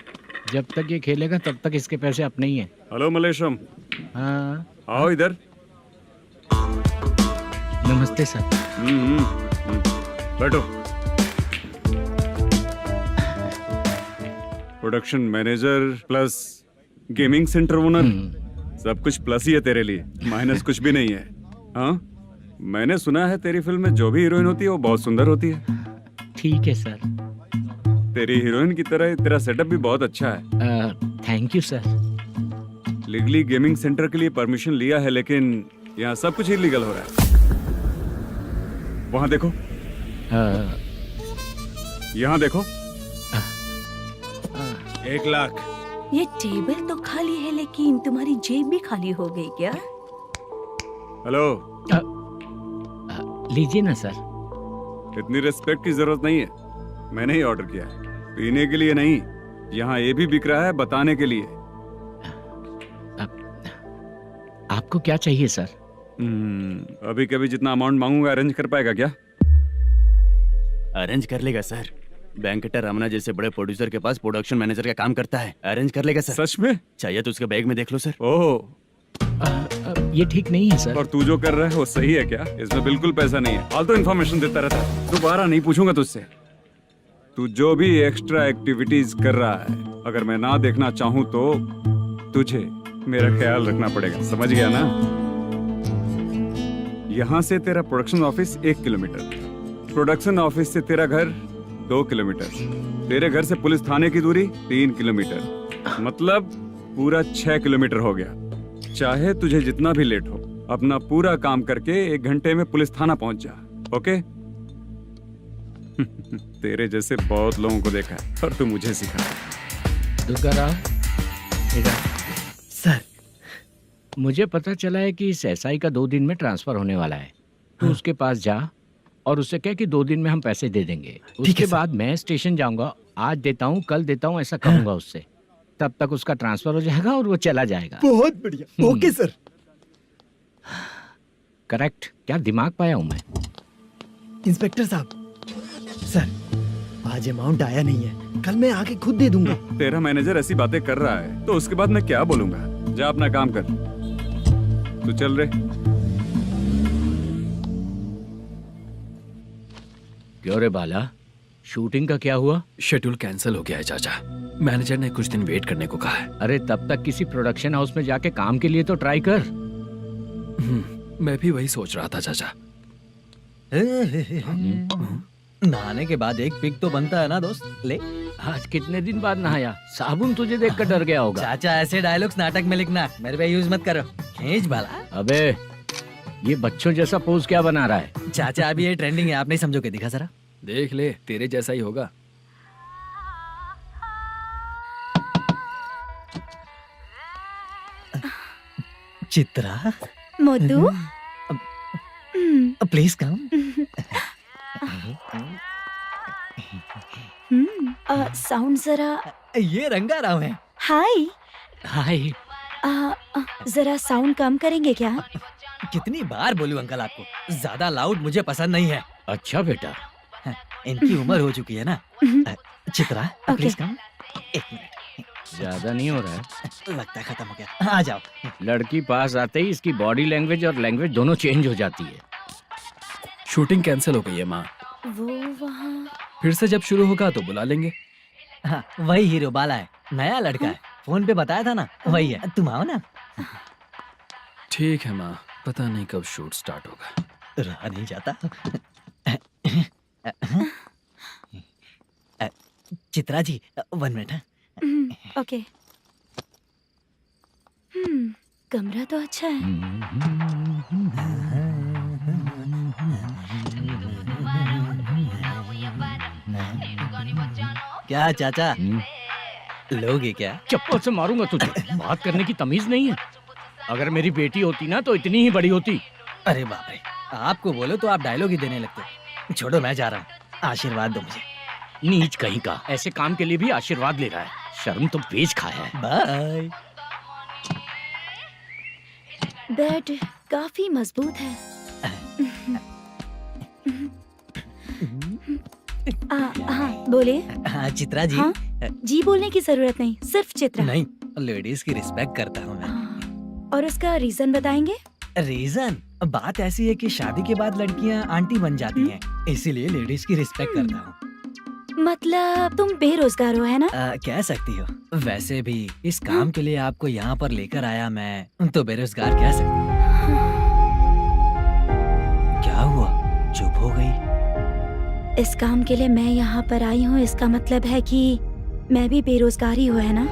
जब तक ये खेलेगा तब तक इसके पैसे अपने ही हैं। हेलो मलेशम। हाँ, आओ इधर। नमस्ते सर। बैठो। Production manager plus gaming centre owner, सब कुछ प्लस ही है तेरे लिए, माइनस कुछ भी नहीं है। हाँ, मैंने सुना है तेरी फिल्म में जो भी हीरोइन होती है वो बहुत सुंदर होती है। ठीक है सर। तेरी हीरोइन की तरह तेरा सेटअप भी बहुत अच्छा है। Thank you sir. Legally gaming centre के लिए परमिशन लिया है, लेकिन यहाँ सब कुछ इलीगल हो रहा है। वहाँ देखो, यहाँ देखो। 1 लाख। ये टेबल तो खाली है लेकिन तुम्हारी जेब भी खाली हो गई क्या? हेलो। लीजिए ना सर। इतनी रिस्पेक्ट की जरूरत नहीं है, मैंने ही ऑर्डर किया है। पीने के लिए नहीं, यहाँ ये भी बिक रहा है बताने के लिए। आपको क्या चाहिए सर? अभी कभी जितना अमाउंट मांगूंगा अरेंज कर पाएगा क्या? अरेंज कर लेगा सर। वेंकटर रमना जैसे बड़े प्रोड्यूसर के पास प्रोडक्शन मैनेजर का काम करता है, अरेंज कर लेगा सर। सच में? चाहिए तो उसके बैग में देख लो सर। ओह, ये ठीक नहीं है सर। और तू जो कर रहा है वो सही है क्या? इसमें बिल्कुल पैसा नहीं है, फालतू इन्फॉर्मेशन देता रहता है। दोबारा नहीं पूछूंगा तुझसे। तू जो भी एक्स्ट्रा एक्टिविटीज कर रहा है, अगर मैं ना देखना चाहूँ तो तुझे मेरा ख्याल रखना पड़ेगा, समझ गया ना? यहाँ से तेरा production office 1 kilometre, production office से तेरा घर 2 किलोमीटर, तेरे घर से पुलिस थाने की दूरी 3 किलोमीटर, मतलब पूरा 6 किलोमीटर हो गया। चाहे तुझे जितना भी लेट हो, अपना पूरा काम करके 1 घंटे में पुलिस थाना पहुंच जा, ओके? तेरे जैसे बहुत लोगों को देखा है और तू मुझे सिखा। सर, मुझे पता चला है कि इस एसआई का 2 दिन में ट्रांसफर होने वाला है। तो उसके पास जा और उससे कह कि 2 दिन में हम पैसे दे देंगे। उसके बाद मैं स्टेशन जाऊंगा, आज देता हूँ कल देता हूँ ऐसा कहूंगा उससे। तब तक उसका ट्रांसफर हो जाएगा और वो चला जाएगा। बहुत बढ़िया। Okay sir. करेक्ट। क्या दिमाग पाया हूँ मैं। इंस्पेक्टर साहब, सर आज अमाउंट आया नहीं है, कल मैं आके खुद दे दूंगा। तेरा मैनेजर ऐसी बातें कर रहा है तो उसके बाद मैं क्या बोलूंगा? जा अपना काम कर। तू चल रे। क्यों रे बाला, शूटिंग का क्या हुआ? शेड्यूल कैंसिल हो गया है चाचा। मैनेजर ने कुछ दिन वेट करने को कहा है। अरे तब तक किसी प्रोडक्शन हाउस में जाके काम के लिए तो ट्राई कर। मैं भी वही सोच रहा था चाचा। नहाने के बाद एक पिक तो बनता है ना दोस्त। ले, आज कितने दिन बाद नहाया? साबुन तुझे देखकर डर गया होगा। चाचा ऐसे डायलॉग्स नाटक में लिखना, मेरे पे यूज मत करो। खींच बाला। अबे ये बच्चों जैसा पोज क्या बना रहा है? चाचा अभी ये ट्रेंडिंग है, आप नहीं समझोगे, दिखा जरा। देख ले, तेरे जैसा ही होगा। Chitra, Modu, please come. Sound जरा। ये रंगा राव है। हाय। हाय। जरा साउंड कम करेंगे क्या? कितनी बार बोलूं अंकल आपको, ज्यादा लाउड मुझे पसंद नहीं है। अच्छा बेटा, इनकी उम्र हो चुकी है ना। Chitra, please come. एक मिनट, ज्यादा नहीं हो रहा है? लगता है खत्म हो गया। आ जाओ। लड़की पास आते ही इसकी बॉडी लैंग्वेज और लैंग्वेज दोनों चेंज हो जाती है। शूटिंग कैंसिल हो गई है माँ। वो वहाँ। फिर से जब शुरू होगा तो बुला लेंगे। हाँ, वही हीरो बाला है, नया लड़का है। फोन पे बताया था ना, वही है। तुम आओ ना। ठीक है माँ, पता नहीं कब शूट स्टार्ट होगा। रहा नहीं जाता। चित्रा जी, 1 मिनट। ओके। कमरा तो अच्छा है। क्या चाचा, लोगे क्या? चप्पल से मारूंगा तुझे। बात करने की तमीज नहीं है। अगर मेरी बेटी होती ना तो इतनी ही बड़ी होती। अरे बाप रे, आपको बोलो तो आप डायलॉग ही देने लगते। छोड़ो, मैं जा रहा हूँ, आशीर्वाद दो मुझे। नीच कहीं का, ऐसे काम के लिए भी आशीर्वाद ले रहा है। शर्म तो बेच खाया है। बाय। बेड काफी मजबूत है। हाँ बोलिए। हाँ चित्रा जी। हाँ? जी बोलने की जरूरत नहीं, सिर्फ चित्रा। नहीं, लेडीज की रिस्पेक्ट करता हूँ मैं। और उसका रीजन बताएंगे? रीजन बात ऐसी है कि शादी के बाद लड़कियाँ आंटी बन जाती हैं, इसीलिए लेडीज की रिस्पेक्ट करता हूँ। मतलब तुम बेरोजगार हो, है ना? कह सकती हो। वैसे भी इस काम के लिए आपको यहाँ पर लेकर आया मैं, तो बेरोजगार कह सकती हूँ। क्या हुआ, चुप हो गई? इस काम के लिए मैं यहाँ पर आई हूँ, इसका मतलब है कि मैं भी बेरोजगार ही हूँ, है ना?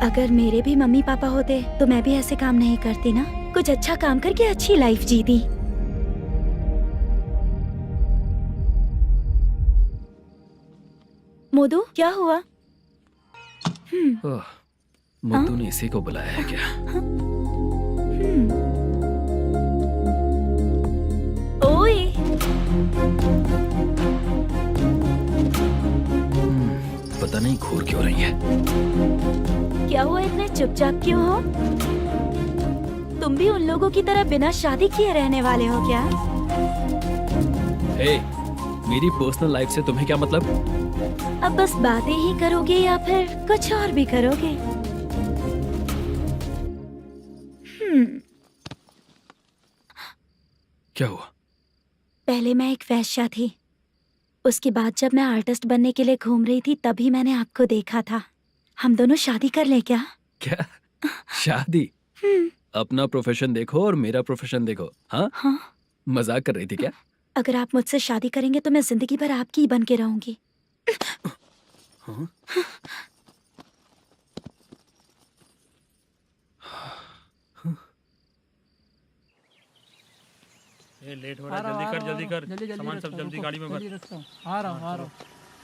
अगर मेरे भी मम्मी पापा होते तो मैं भी ऐसे काम नहीं करती ना। कुछ अच्छा काम करके अच्छी लाइफ जीती। मोदू, क्या हुआ? मुद्दू ने इसी को बुलाया है क्या? ओए। पता नहीं घूर क्यों रही है। क्या हुआ, इतने चुपचाप क्यों हो? तुम भी उन लोगों की तरह बिना शादी किए रहने वाले हो क्या? हे, मेरी पर्सनल लाइफ से तुम्हें क्या मतलब? अब बस बातें ही करोगे या फिर कुछ और भी करोगे? क्या हुआ? पहले मैं एक वेश्या थी, उसके बाद जब मैं आर्टिस्ट बनने के लिए घूम रही थी तभी मैंने आपको देखा था। हम दोनों शादी कर ले क्या? क्या शादी? अपना प्रोफेशन देखो और मेरा प्रोफेशन देखो। हाँ? हाँ? मजाक कर रही थी क्या? अगर आप मुझसे शादी करेंगे तो मैं जिंदगी भर आपकी ही बन के रहूंगी। हाँ? ये लेट हो रहा है, जल्दी कर। सामान सब जल्दी गाड़ी में भर। आ रहा हूँ।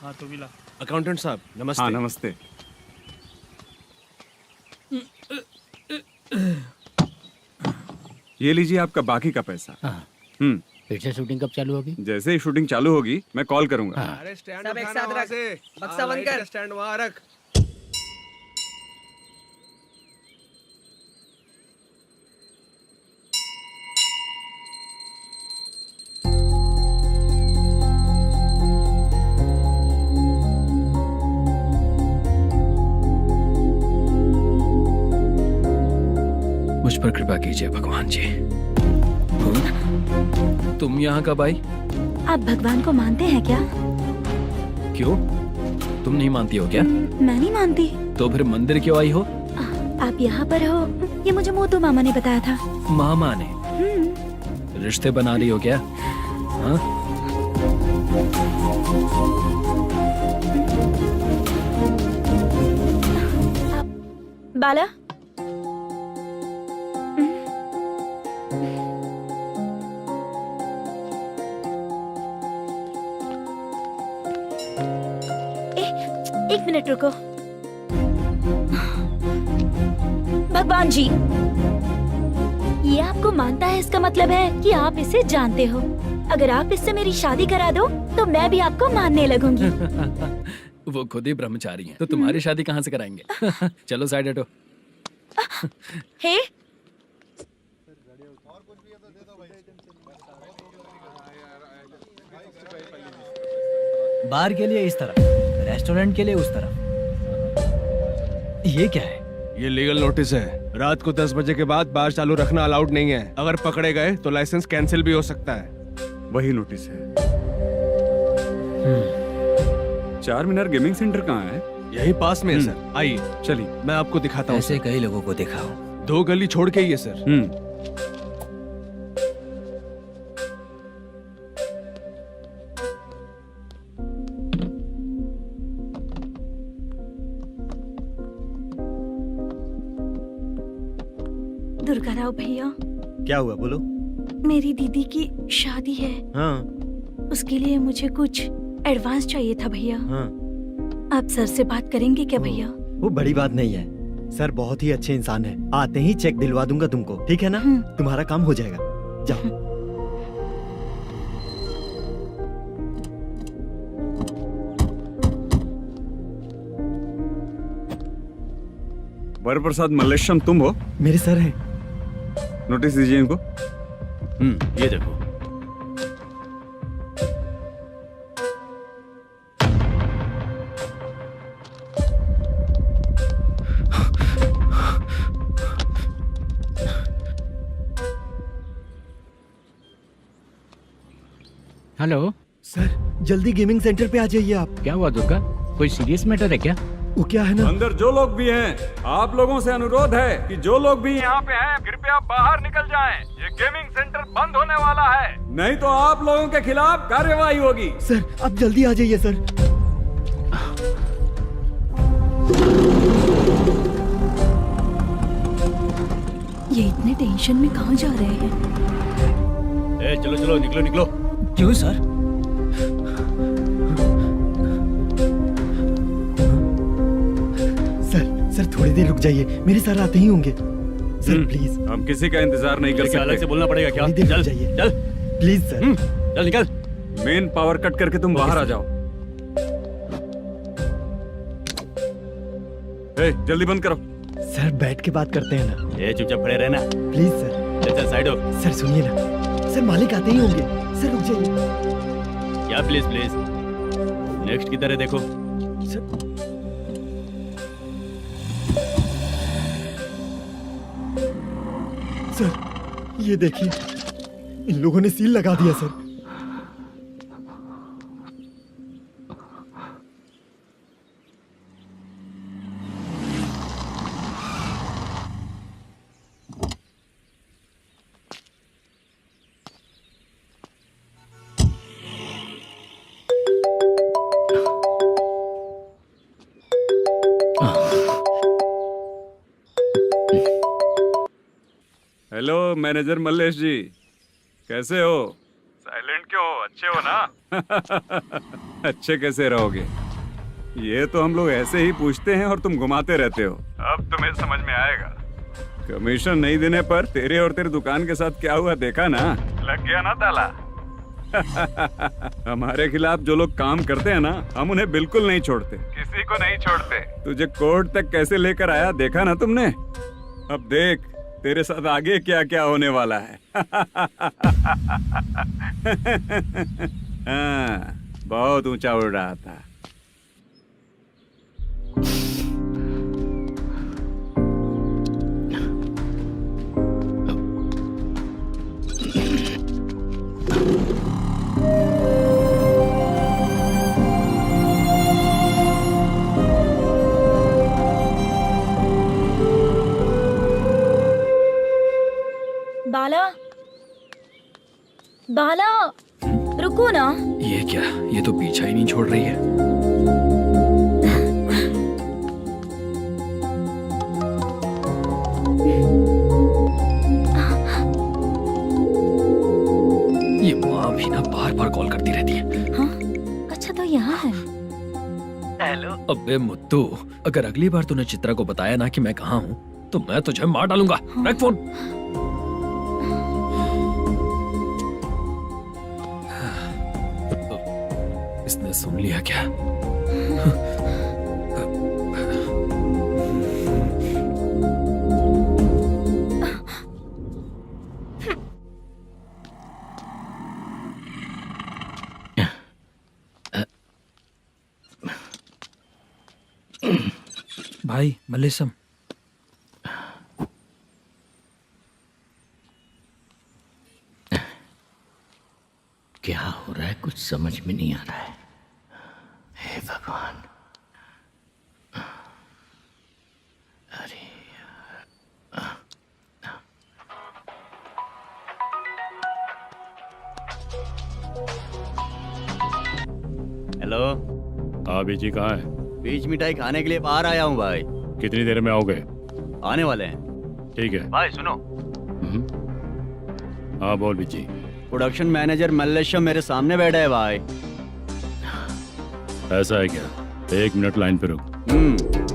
हाँ तू भी ला। अकाउंटेंट साहब नमस्ते। हाँ नमस्ते। ये लीजिए आपका बाकी का पैसा। फिर से शूटिंग कब चालू होगी? जैसे ही शूटिंग चालू होगी मैं कॉल करूंगा। अरे स्टैंड सब एक साथ रख। बक्सा बंद कर। स्टैंड वहाँ रख। मुझ पर कृपा कीजिए भगवान जी। तुम यहाँ कब आई? आप भगवान को मानते हैं क्या? क्यों? तुम नहीं मानती हो क्या? मैं नहीं मानती। तो फिर मंदिर क्यों आई हो? आप यहाँ पर हो ये मुझे मोटू मामा ने बताया था। मामा ने? रिश्ते बना रही हो क्या? हाँ? बाला, एक मिनट रुको। भगवान जी, ये आपको मानता है, इसका मतलब है कि आप इसे जानते हो। अगर आप इससे मेरी शादी करा दो तो मैं भी आपको मानने लगूंगी। वो खुद ही ब्रह्मचारी हैं, तो तुम्हारी शादी कहाँ से कराएंगे? चलो साइड हटो। हे, बार के लिए इस तरफ, रेस्टोरेंट के लिए उस तरफ। ये क्या है? ये लीगल नोटिस है। रात को 10 बजे के बाद बार चालू रखना अलाउड नहीं है। अगर पकड़े गए तो लाइसेंस कैंसिल भी हो सकता है। वही नोटिस है। चार मीनार गेमिंग सेंटर कहाँ है? यही पास में है सर। आइए चलिए मैं आपको दिखाता हूँ। ऐसे कई लोगों को देखा हूँ। 2 गली छोड़ के ही है सर। दुर्गा राव भैया, क्या हुआ बोलो। मेरी दीदी की शादी है। हाँ उसके लिए मुझे कुछ एडवांस चाहिए था भैया। हाँ आप सर से बात करेंगे क्या भैया? वो बड़ी बात नहीं है, सर बहुत ही अच्छे इंसान है। आते ही चेक दिलवा दूंगा तुमको, ठीक है ना? तुम्हारा काम हो जाएगा। जाओ। वरप्रसाद मल्लेश्वरम तुम हो? मेरे सर हैं। नोटिस दीजिए इनको। ये देखो। हेलो सर, जल्दी गेमिंग सेंटर पे आ जाइए आप। क्या हुआ दुर्गा? कोई सीरियस मैटर है क्या? वो क्या है ना, अंदर जो लोग भी हैं, आप लोगों से अनुरोध है कि जो लोग भी यहाँ पे हैं, कृपया बाहर निकल जाएं। ये गेमिंग सेंटर बंद होने वाला है, नहीं तो आप लोगों के खिलाफ कार्यवाही होगी। सर आप जल्दी आ जाइए सर। ये इतने टेंशन में कहाँ जा रहे हैं? चलो चलो निकलो निकलो। क्यों सर? सर थोड़ी देर रुक जाइए, मेरे सर आते ही होंगे। Sir please. हम किसी का इंतजार नहीं कर सकते। अलग से बोलना पड़ेगा क्या? थोड़ी देर रुक चल जाइए चल प्लीज सर। चल निकल। मेन पावर कट करके तुम बाहर आ जाओ। जल्दी बंद करो। सर बैठ के बात करते हैं ना। ये चुपचाप खड़े रहना। Please sir. चल साइड हो। सर सुनिए ना, सर मालिक आते ही होंगे। सर रुक जाइए। क्या प्लीज प्लीज? नेक्स्ट की तरह देखो। सर ये देखिए, इन लोगों ने सील लगा दिया सर। हेलो मैनेजर मल्लेश जी, कैसे हो? साइलेंट क्यों हो? अच्छे हो ना? अच्छे कैसे रहोगे? ये तो हम लोग ऐसे ही पूछते हैं और तुम घुमाते रहते हो। अब तुम्हें समझ में आएगा। कमीशन नहीं देने पर तेरे और तेरी दुकान के साथ क्या हुआ देखा ना? लग गया ना ताला। हमारे खिलाफ जो लोग काम करते हैं ना, हम उन्हें बिल्कुल नहीं छोड़ते, किसी को नहीं छोड़ते। तुझे कोर्ट तक कैसे लेकर आया देखा ना तुमने? अब देख तेरे साथ आगे क्या क्या होने वाला है। हाँ, बहुत ऊंचा उड़ रहा था। बाला रुको ना। ये क्या, ये तो पीछा ही नहीं छोड़ रही है। ये माँ भी ना बार बार कॉल करती रहती है। हाँ? अच्छा तो यहाँ है। हेलो। अबे मुत्तू, अगर अगली बार तूने चित्रा को बताया ना कि मैं कहाँ हूँ तो मैं तुझे मार डालूंगा। रख फोन। इसने सुन लिया क्या? भाई मल्लेशम, क्या हो रहा है, कुछ समझ में नहीं आ रहा है। हे भगवान। अरे हेलो। हाँ बीजी कहाँ है? बीच मिठाई खाने के लिए बाहर आया हूँ भाई। कितनी देर में आओगे? आने वाले हैं। ठीक है भाई सुनो, हाँ बोल बीजी। प्रोडक्शन मैनेजर मल्लेशम मेरे सामने बैठा है भाई। ऐसा है क्या? 1 मिनट लाइन पे रुक।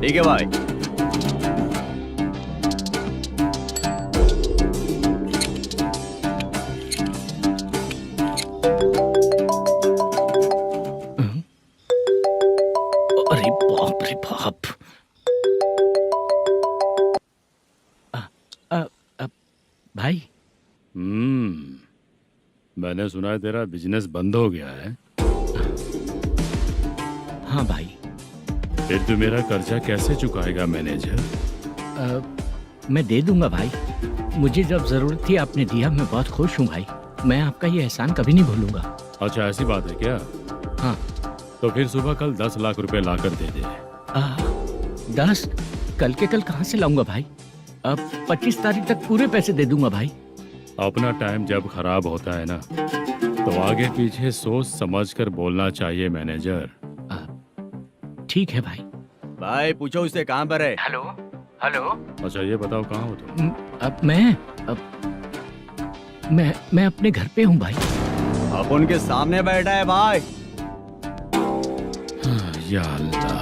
ठीक है भाई। अरे बाप रे बाप। भाई। मैंने सुना है तेरा बिजनेस बंद हो गया है। हाँ भाई। फिर तू मेरा कर्जा कैसे चुकाएगा मैनेजर? मैं दे दूंगा भाई, मुझे जब जरूरत थी आपने दिया, मैं बहुत खुश हूँ भाई। मैं आपका ये एहसान कभी नहीं भूलूंगा। अच्छा ऐसी बात है क्या? हाँ। तो फिर सुबह कल 10 लाख रुपए लाकर दे दे। 10? कल के कल कहाँ से लाऊंगा भाई? अब 25 तारीख तक पूरे पैसे दे दूंगा भाई। अपना टाइम जब खराब होता है ना तो आगे पीछे सोच समझ कर बोलना चाहिए मैनेजर। ठीक है भाई। भाई पूछो उससे कहाँ पर है। Hello hello. अच्छा ये बताओ कहाँ हो तुम? अब मैं अपने घर पे हूँ भाई। अब उनके सामने बैठा है भाई। या अल्लाह।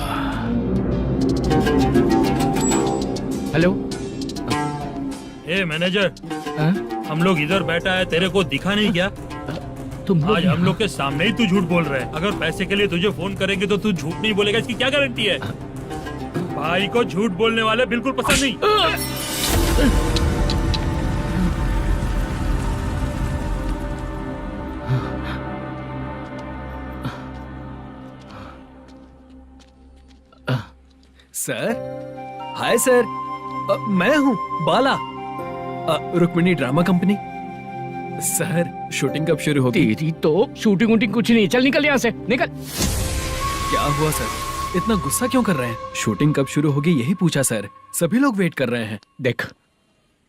हेलो। ए मैनेजर, हम लोग इधर बैठा है, तेरे को दिखा नहीं क्या? तुम आज हम लोग के सामने ही तू झूठ बोल रहा है। अगर पैसे के लिए तुझे फोन करेंगे तो तू झूठ नहीं बोलेगा, इसकी क्या गारंटी है? भाई को झूठ बोलने वाले बिल्कुल पसंद नहीं। सर, हाय सर, मैं हूँ Bala, Rukmini drama company. Sir shooting कब शुरू होगी? तेरी तो शूटिंग वूटिंग कुछ नहीं, चल निकल यहाँ से, निकल। क्या हुआ सर, इतना गुस्सा क्यों कर रहे हैं? शूटिंग कब शुरू होगी यही पूछा सर, सभी लोग वेट कर रहे हैं। देख,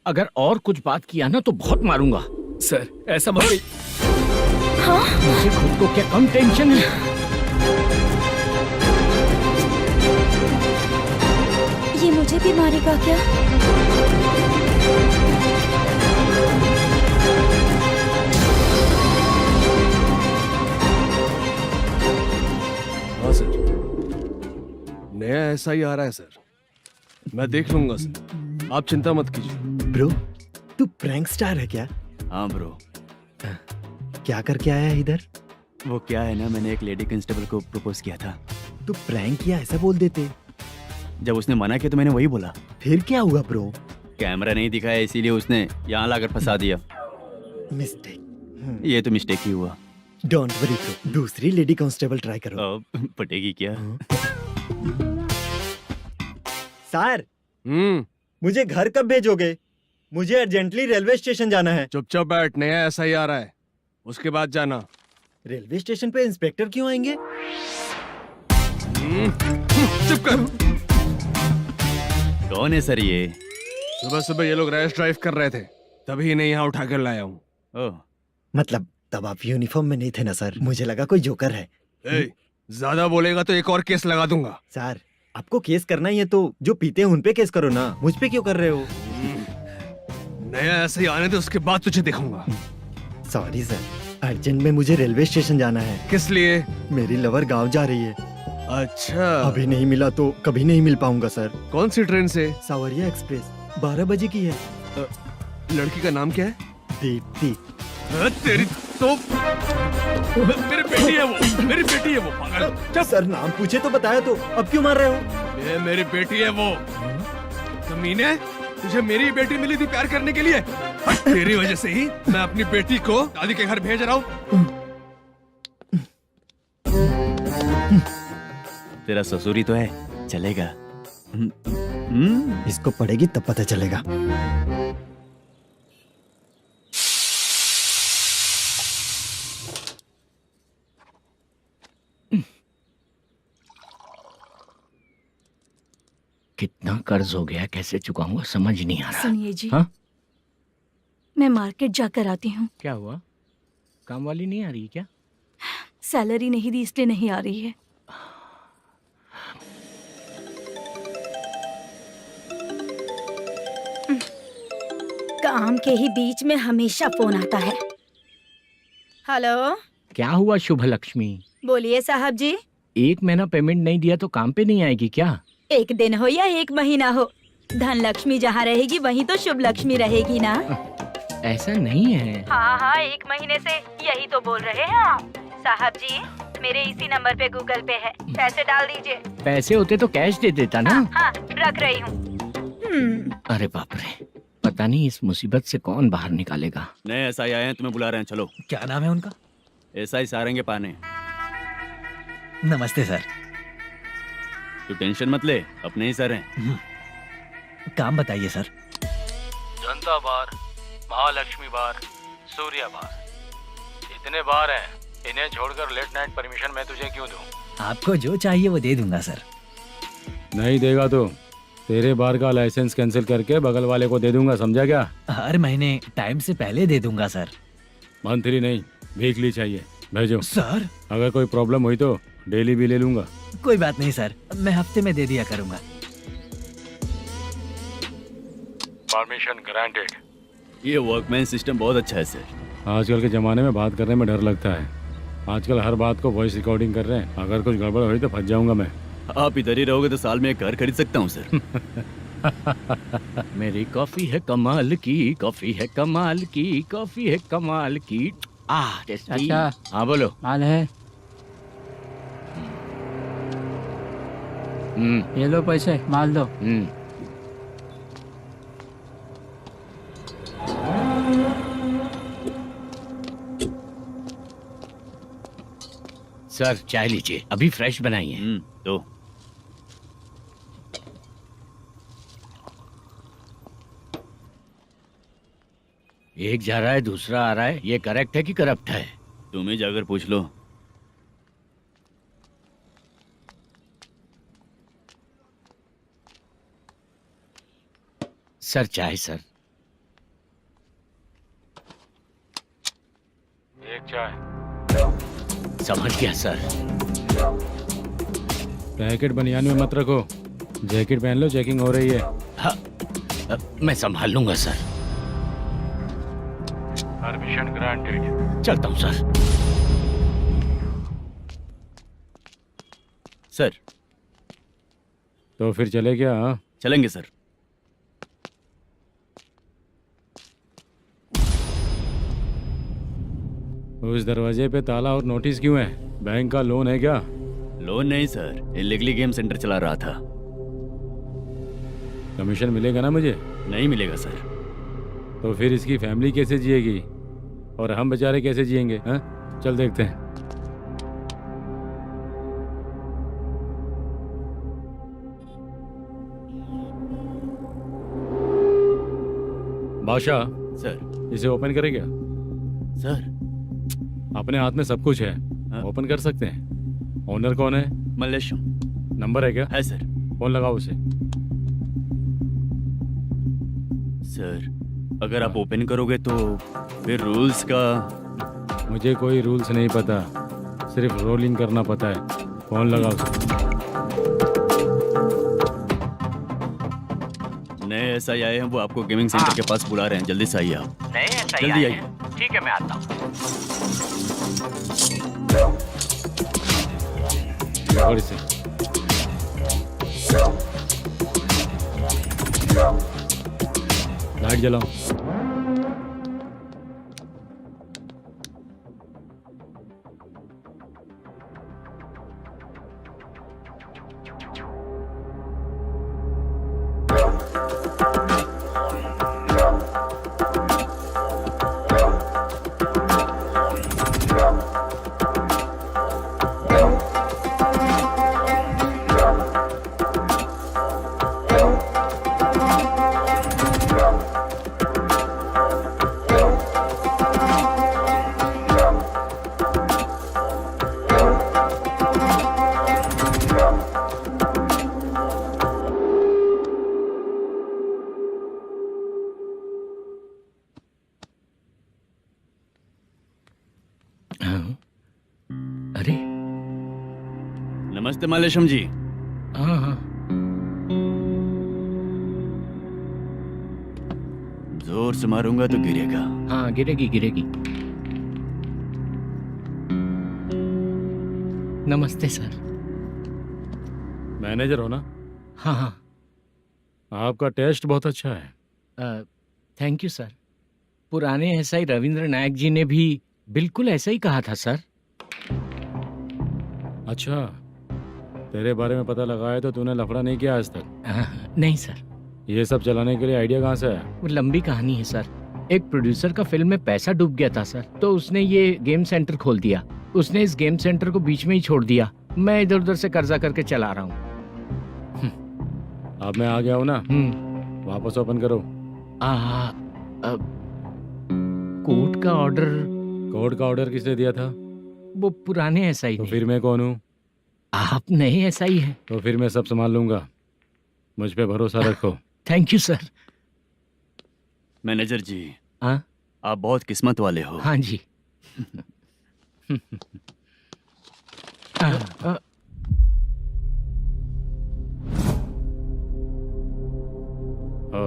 अगर और कुछ बात किया ना तो बहुत मारूंगा। सर ऐसा मत कहिए। मुझे खुद को क्या कम टेंशन है? ये मुझे भी मारेगा क्या? हाँ सर, नया ऐसा ही आ रहा है सर, मैं देख लूंगा सर, आप चिंता मत कीजिए। ब्रो, तू प्रैंक स्टार है क्या? हाँ ब्रो। क्या करके आया है इधर? वो क्या है ना, मैंने एक लेडी कांस्टेबल को प्रपोज किया था। तू प्रैंक किया ऐसा बोल देते। जब उसने मना किया तो मैंने वही बोला। फिर क्या हुआ ब्रो? कैमरा नहीं दिखाया इसीलिए उसने यहाँ लाकर फंसा दिया। मिस्टेक। ये तो मिस्टेक ही हुआ। डोंट वरी ब्रो, दूसरी लेडी कांस्टेबल ट्राई करो। पटेगी क्या? सर, मुझे घर कब भेजोगे? मुझे अर्जेंटली रेलवे स्टेशन जाना है। चुपचाप बैठ, नया ऐसा ही आ रहा है, उसके बाद जाना। रेलवे स्टेशन पे इंस्पेक्टर क्यों आएंगे? चुप कर। कौन है सर ये? सुबह सुबह ये लोग रैश ड्राइव कर रहे थे, तभी इन्हें यहाँ उठा कर लाया हूँ। मतलब तब आप यूनिफॉर्म में नहीं थे ना सर, मुझे लगा कोई जोकर है। ज्यादा बोलेगा तो एक और केस लगा दूंगा। सर आपको केस करना ही है तो जो पीते हैं उन पे केस करो ना, मुझ पे क्यों कर रहे हो? नया ऐसे ही आने दो, उसके बाद तुझे देखूंगा। सॉरी सर, अर्जेंट में मुझे रेलवे स्टेशन जाना है। किस लिए? मेरी लवर गांव जा रही है। अच्छा, अभी नहीं मिला तो कभी नहीं मिल पाऊंगा सर। कौन सी ट्रेन से? सावरिया एक्सप्रेस, 12 बजे की है। लड़की का नाम क्या है? दीप्ति। तेरी तो मेरी बेटी है वो, मेरी बेटी है वो, पागल। सर नाम पूछे तो बताया, तो अब क्यों मार रहे हो? ये मेरी बेटी है वो। कमीने, तुझे मेरी बेटी मिली थी प्यार करने के लिए। तेरी वजह से ही मैं अपनी बेटी को दादी के घर भेज रहा हूँ। तेरा ससुरी तो है, चलेगा। इसको पढ़ेगी तब पता चलेगा। कितना कर्ज हो गया, कैसे चुकाऊंगा समझ नहीं आ रहा। सुनिए जी, हाँ? मैं मार्केट जाकर आती हूँ। क्या हुआ? काम वाली नहीं आ रही क्या? सैलरी नहीं दी इसलिए नहीं आ रही है। काम के ही बीच में हमेशा फोन आता है। हेलो, क्या हुआ शुभ लक्ष्मी? बोलिए साहब जी। 1 महीना पेमेंट नहीं दिया तो काम पे नहीं आएगी क्या? 1 दिन हो या 1 महीना हो, धन लक्ष्मी जहाँ रहेगी वहीं तो शुभ लक्ष्मी रहेगी ना। ऐसा नहीं है। हाँ हाँ, 1 महीने से यही तो बोल रहे हैं आप। साहब जी, मेरे इसी नंबर पे गूगल पे है, पैसे डाल दीजिए। पैसे होते तो कैश दे देता ना। हाँ, रख रही हूँ। अरे बाप रे, पता नहीं इस मुसीबत से कौन बाहर निकालेगा। नए एसआई आए हैं, तुम्हें बुला रहे हैं, चलो। क्या नाम है उनका? एसआई सारंगे पाने। नमस्ते सर। तू टेंशन मत ले, अपने ही सर हैं। काम बताइए सर। जनता बार, महालक्ष्मी बार, सूर्या बार, इतने बार हैं। इन्हें छोड़कर लेट नाइट परमिशन मैं तुझे क्यों दूं? आपको जो चाहिए वो दे दूंगा सर। नहीं देगा तो तेरे बार का लाइसेंस कैंसिल करके बगल वाले को दे दूंगा, समझा क्या? हर महीने टाइम से पहले दे दूंगा सर। मंथली नहीं, वीकली चाहिए, भेजो। सर अगर कोई प्रॉब्लम हुई तो डेली भी ले लूंगा। कोई बात नहीं सर, मैं हफ्ते में दे दिया करूंगा। Permission granted. ये वर्कमैन सिस्टम बहुत अच्छा है सर। आजकल के ज़माने में बात करने में डर लगता है। आजकल हर बात को वॉइस रिकॉर्डिंग कर रहे हैं। अगर कुछ गड़बड़ हुई तो फंस जाऊंगा मैं। आप इधर ही रहोगे तो साल में एक घर खरीद सकता हूँ सर। मेरी कॉफी है कमाल की, कॉफी है कमाल की, कॉफी है कमाल की। टेस्टी। अच्छा। हाँ बोलो। माल है, ये लो पैसे, माल दो। सर चाय लीजिए, अभी फ्रेश बनाई है। तो एक जा रहा है दूसरा आ रहा है, ये करेक्ट है कि करप्ट है? तुम ही जाकर पूछ लो। सर चाय सर। एक चाय। समझ गया सर। पैकेट बनियान में मत रखो, जैकेट पहन लो, चेकिंग हो रही है। हाँ, मैं संभाल लूंगा सर। Permission granted. चलता हूँ सर। सर तो फिर चले क्या? हाँ? चलेंगे सर। उस दरवाजे पे ताला और नोटिस क्यों है? बैंक का लोन है क्या? लोन नहीं सर, इलीगली गेम सेंटर चला रहा था। कमीशन मिलेगा ना मुझे? नहीं मिलेगा सर। तो फिर इसकी फैमिली कैसे जिएगी और हम बेचारे कैसे जिएंगे? हाँ, चल देखते हैं। बादशाह सर। इसे ओपन करे क्या? सर अपने हाथ में सब कुछ है, ओपन कर सकते हैं। ओनर कौन है? मल्लेशम। नंबर है क्या? है सर। फोन लगाओ उसे। सर अगर आप ओपन करोगे तो फिर रूल्स का मुझे कोई रूल्स नहीं पता, सिर्फ रोलिंग करना पता है। फोन लगाओ। नए एसआई आए हैं, वो आपको गेमिंग सेंटर के पास बुला रहे हैं, जल्दी से आइए आप। नए ऐसा जल्दी आइए। ठीक है, मैं आता हूँ। और इसे लाइट जलाओ। अरे नमस्ते मालेशम जी। हाँ हाँ, जोर से मारूंगा तो गिरेगा। हाँ गिरेगी गिरेगी। नमस्ते सर। मैनेजर हो ना? हाँ हाँ। आपका टेस्ट बहुत अच्छा है। Thank you sir. पुराने एसआई रविंद्र नायक जी ने भी बिल्कुल ऐसा ही कहा था सर। अच्छा, तेरे बारे में पता लगा है तो तूने लफड़ा नहीं किया आज तक? नहीं सर। ये सब चलाने के लिए आइडिया कहाँ से है? वो लंबी कहानी है सर। एक प्रोड्यूसर का फिल्म में पैसा डूब गया था सर, तो उसने ये गेम सेंटर खोल दिया। उसने इस गेम सेंटर को बीच में ही छोड़ दिया। मैं इधर उधर से कर्जा करके चला रहा हूँ। अब मैं आ गया हूँ ना, वापस ओपन करो। कोर्ट का ऑर्डर। कोर्ट का ऑर्डर किसने दिया था? वो पुराने एसआई तो फिर मैं कौन हूँ? आप नए एसआई हैं। तो फिर मैं सब संभाल लूंगा, मुझ पे भरोसा रखो। Thank you sir. मैनेजर जी, हाँ आप बहुत किस्मत वाले हो। हाँ जी।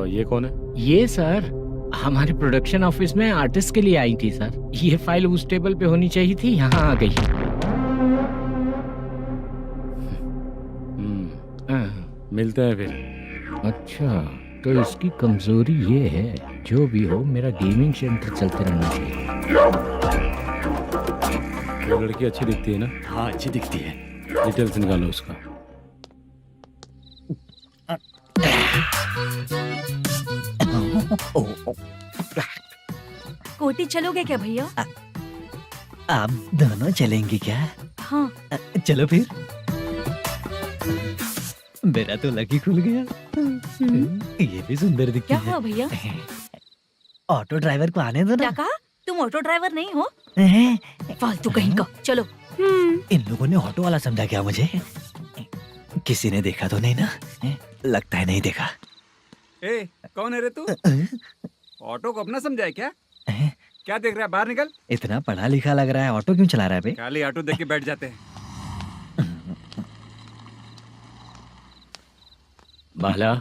ये कौन है? ये सर हमारे प्रोडक्शन ऑफिस में आर्टिस्ट के लिए आई थी सर। ये फाइल उस टेबल पे होनी चाहिए थी, यहाँ आ गई। मिलते हैं फिर। अच्छा, तो इसकी कमजोरी ये है, जो भी हो मेरा गेमिंग सेंटर चलते रहना चाहिए। वो लड़की अच्छी दिखती है ना? हाँ अच्छी दिखती है। डिटेल्स निकालो उसका। कोटी चलोगे क्या भैया? आप दोनों चलेंगे क्या? हाँ। चलो फिर। मेरा तो लकी खुल गया। ये भी सुंदर दिखती क्या है। हुआ भैया? ऑटो ड्राइवर को आने दो क्या ना। कहा? तुम ऑटो ड्राइवर नहीं हो? फालतू कहीं का। चलो। इन लोगों ने ऑटो वाला समझा क्या मुझे? किसी ने देखा तो नहीं ना? लगता है नहीं देखा। ए, कौन है रे तू? ऑटो को अपना समझा है क्या? क्या देख रहा है? बाहर निकल। इतना पढ़ा लिखा लग रहा है, ऑटो क्यों चला रहा है बे? खाली ऑटो देख के बैठ जाते हैं। बाला,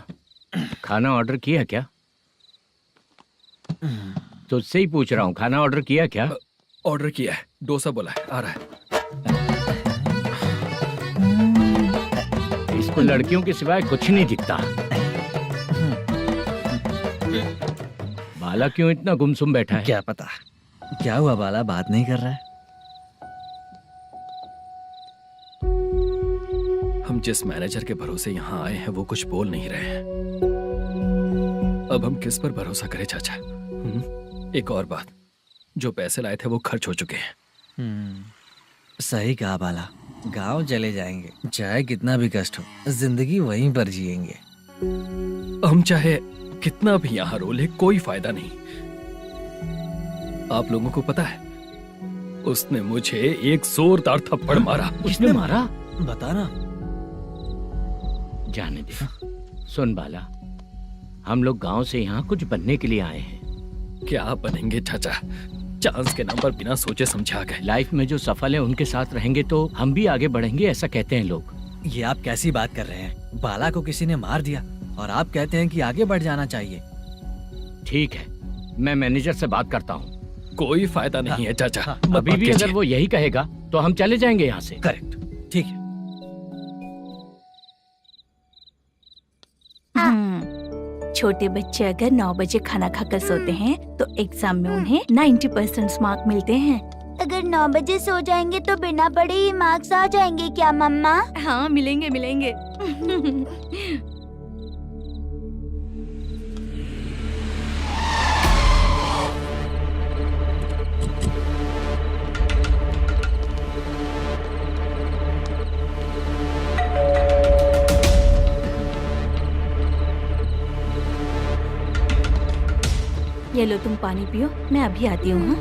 खाना ऑर्डर किया क्या? तुझसे ही पूछ रहा हूँ, खाना ऑर्डर किया क्या? ऑर्डर किया है, डोसा बोला है, आ रहा है। इसको लड़कियों के सिवाय कुछ नहीं दिखता। बाला क्यों इतना गुमसुम बैठा है? क्या पता क्या हुआ, बाला बात नहीं कर रहा है। हम जिस मैनेजर के भरोसे यहाँ आए हैं वो कुछ बोल नहीं रहे हैं। अब हम किस पर भरोसा करें चाचा? एक और बात, जो पैसे लाए थे वो खर्च हो चुके हैं। सही कहा बाला, गांव चले जाएंगे, चाहे कितना भी कष्ट हो, जिंदगी वहीं पर जिएंगे। हम चाहे कितना भी यहाँ रोले, कोई फायदा नहीं। आप लोगों को पता है, उसने मुझे एक जोरदार थप्पड़ मारा। किसने मारा? बता ना। जाने दे। सुन बाला, हम लोग गांव से यहाँ कुछ बनने के लिए आए हैं। क्या बनेंगे चाचा? चांस के नाम पर बिना सोचे समझे आ गए। लाइफ में जो सफल है उनके साथ रहेंगे तो हम भी आगे बढ़ेंगे, ऐसा कहते हैं लोग। ये आप कैसी बात कर रहे हैं? बाला को किसी ने मार दिया और आप कहते हैं कि आगे बढ़ जाना चाहिए। ठीक है, मैं मैनेजर से बात करता हूँ। कोई फायदा नहीं है चाचा। अभी भी अगर वो यही कहेगा तो हम चले जाएंगे यहाँ से। करेक्ट, ठीक है। छोटे बच्चे अगर 9 बजे खाना खाकर सोते हैं तो एग्जाम में उन्हें 90% मार्क मिलते हैं। अगर 9 बजे सो जाएंगे तो बिना पढ़े ही मार्क्स आ जाएंगे क्या मम्मा? हाँ, मिलेंगे मिलेंगे। ये लो, तुम पानी पियो, मैं अभी आती हूँ।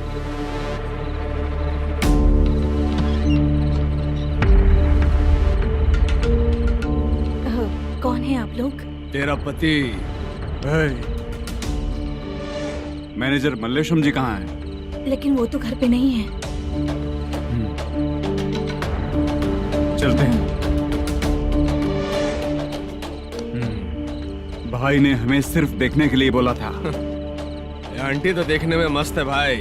हाँ, कौन है आप लोग? तेरा पति। मैनेजर मल्लेशम जी कहाँ हैं? लेकिन वो तो घर पे नहीं है। चलते हैं। भाई ने हमें सिर्फ देखने के लिए बोला था। आंटी तो देखने में मस्त है भाई।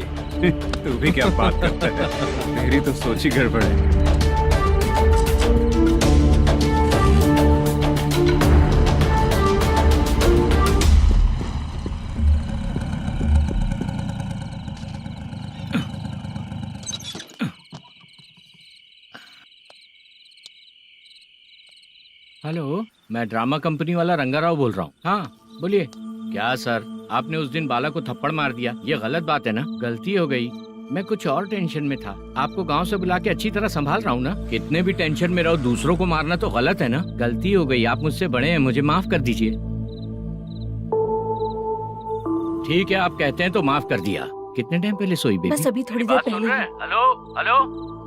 तू भी क्या बात करता है? मेरी तो सोच ही गड़बड़ है। हेलो, मैं ड्रामा कंपनी वाला रंगाराव बोल रहा हूँ। हाँ बोलिए। क्या सर, आपने उस दिन बाला को थप्पड़ मार दिया, ये गलत बात है ना? गलती हो गई, मैं कुछ और टेंशन में था। आपको गांव से बुला के अच्छी तरह संभाल रहा हूँ ना। कितने भी टेंशन में रहो, दूसरों को मारना तो गलत है ना। गलती हो गई, आप मुझसे बड़े हैं, मुझे माफ कर दीजिए। ठीक है, आप कहते हैं तो माफ कर दिया। कितने टाइम पहले सोई बेबी? बस अभी थोड़ी देर पहले। Hello hello.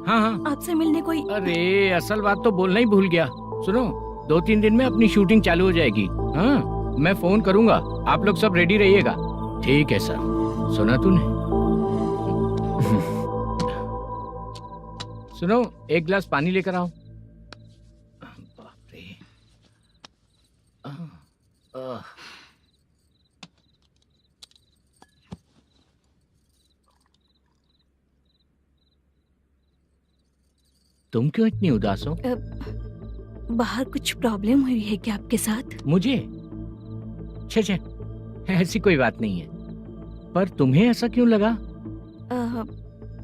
हाँ हाँ, आपसे मिलने कोई। अरे असल बात तो बोलना ही भूल गया। सुनो, 2-3 दिन में अपनी शूटिंग चालू हो जाएगी। हाँ, मैं फोन करूंगा, आप लोग सब रेडी रहिएगा। ठीक है सर। सुना तूने? सुनो, एक गिलास पानी लेकर आओ। बाप रे। तुम क्यों इतनी उदास हो? बाहर कुछ प्रॉब्लम हुई है क्या आपके साथ? मुझे? छे, ऐसी कोई बात नहीं है। पर तुम्हें ऐसा क्यों लगा?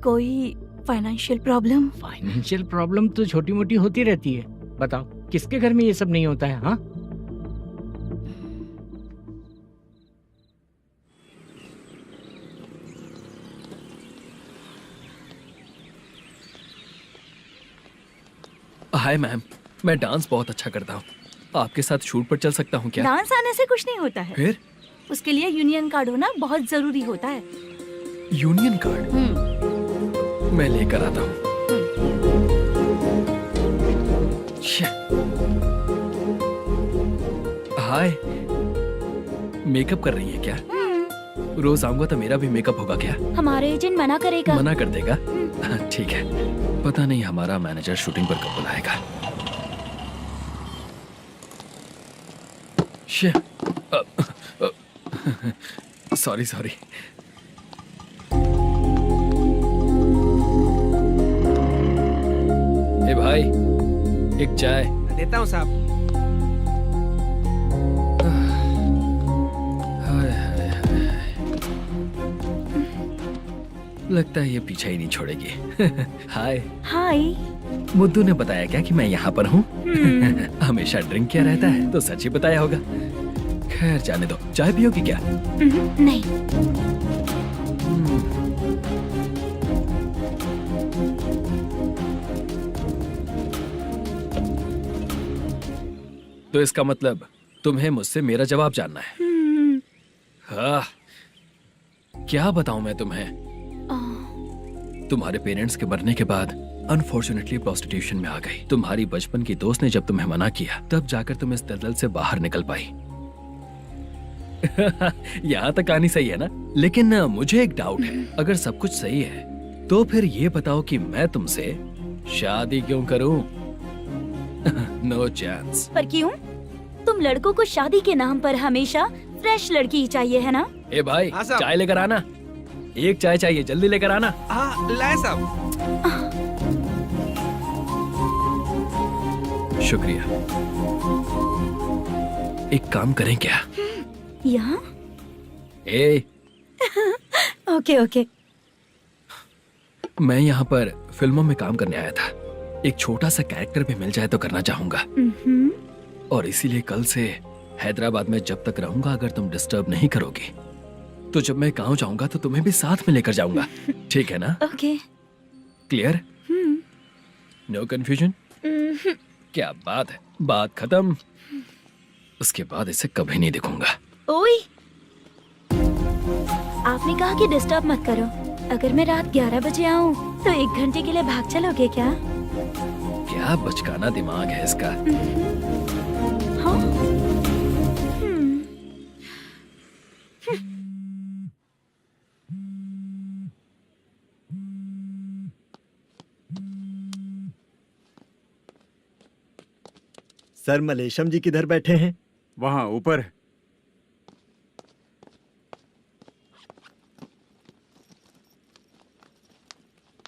कोई फाइनेंशियल प्रॉब्लम? फाइनेंशियल प्रॉब्लम तो छोटी मोटी होती रहती है। बताओ, किसके घर में ये सब नहीं होता है? हाँ, हाय मैम, मैं डांस बहुत अच्छा करता हूँ। आपके साथ शूट पर चल सकता हूँ क्या? डांस आने से कुछ नहीं होता है। फिर? उसके लिए यूनियन कार्ड होना बहुत जरूरी होता है। Union card? मैं लेकर आता हूँ। हाय, मेकअप कर रही है क्या? रोज आऊंगा तो मेरा भी मेकअप होगा क्या? हमारे एजेंट मना करेगा। मना कर देगा? ठीक है, पता नहीं हमारा मैनेजर शूटिंग पर कब बुलाएगा। सॉरी। ए भाई, एक चाय। देता हूँ साहब। लगता है ये पीछा ही नहीं छोड़ेगी। हाय। हाय। मुद्दू ने बताया क्या कि मैं यहाँ पर हूँ? हमेशा ड्रिंक किया रहता है तो सच ही बताया होगा। खैर जाने दो, चाय पियोगी क्या? नहीं। तो इसका मतलब तुम्हें मुझसे मेरा जवाब जानना है? हाँ, क्या बताऊं मैं तुम्हें? तुम्हारे पेरेंट्स के मरने के बाद अनफॉर्चुनेटली प्रोस्टिट्यूशन में आ गई। तुम्हारी बचपन की दोस्त ने जब तुम्हें मना किया, तब जाकर तुम इस दलदल से बाहर निकल पाई। यहाँ तक कहानी सही है ना, लेकिन मुझे एक डाउट है। अगर सब कुछ सही है तो फिर ये बताओ कि मैं तुमसे शादी क्यों करूं? No chance. पर क्यों? तुम लड़कों को शादी के नाम पर हमेशा फ्रेश लड़की ही चाहिए, है ना? ए भाई, चाय लेकर आना। एक चाय चाहिए, जल्दी लेकर आना। हाँ लाए साहब। शुक्रिया। एक काम करें क्या? यहाँ? ए, ओके ओके। मैं यहाँ पर फिल्मों में काम करने आया था। एक छोटा सा कैरेक्टर भी मिल जाए तो करना चाहूंगा। और इसीलिए कल से हैदराबाद में जब तक रहूंगा, अगर तुम डिस्टर्ब नहीं करोगी तो जब मैं गांव जाऊंगा तो तुम्हें भी साथ में लेकर जाऊंगा। ठीक है ना? ओके। क्लियर? No confusion? क्या बात है, बात खत्म। उसके बाद इसे कभी नहीं दिखूंगा। ओए, आपने कहा कि डिस्टर्ब मत करो। अगर मैं रात 11 बजे आऊँ तो 1 घंटे के लिए भाग चलोगे क्या? क्या बचकाना दिमाग है इसका। हाँ? सर, मलेशम जी किधर बैठे हैं? वहाँ ऊपर।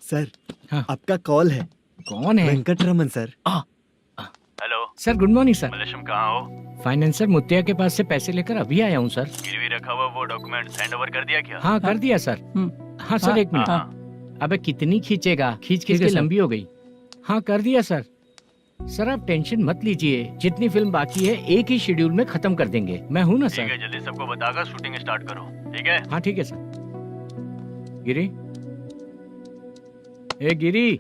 सर, आपका कॉल है। कौन है? Venkataraman sir. Hello sir, good morning sir. Malesham कहाँ हो? फाइनेंसर मुत्तिया के पास से पैसे लेकर अभी आया हूँ सर। गिरवी रखा हुआ वो डॉक्यूमेंट हैंड ओवर कर दिया क्या? हाँ कर दिया सर। हाँ सर, एक मिनट। अबे कितनी खींचेगा, खींच खींच के लंबी हो गई। हाँ कर दिया सर। सर आप टेंशन मत लीजिए, जितनी फिल्म बाकी है एक ही शेड्यूल में खत्म कर देंगे। मैं हूँ ना सर। ठीक है, जल्दी सबको बताकर शूटिंग स्टार्ट करो। ठीक है? हाँ ठीक है सर। गिरी, ए गिरी,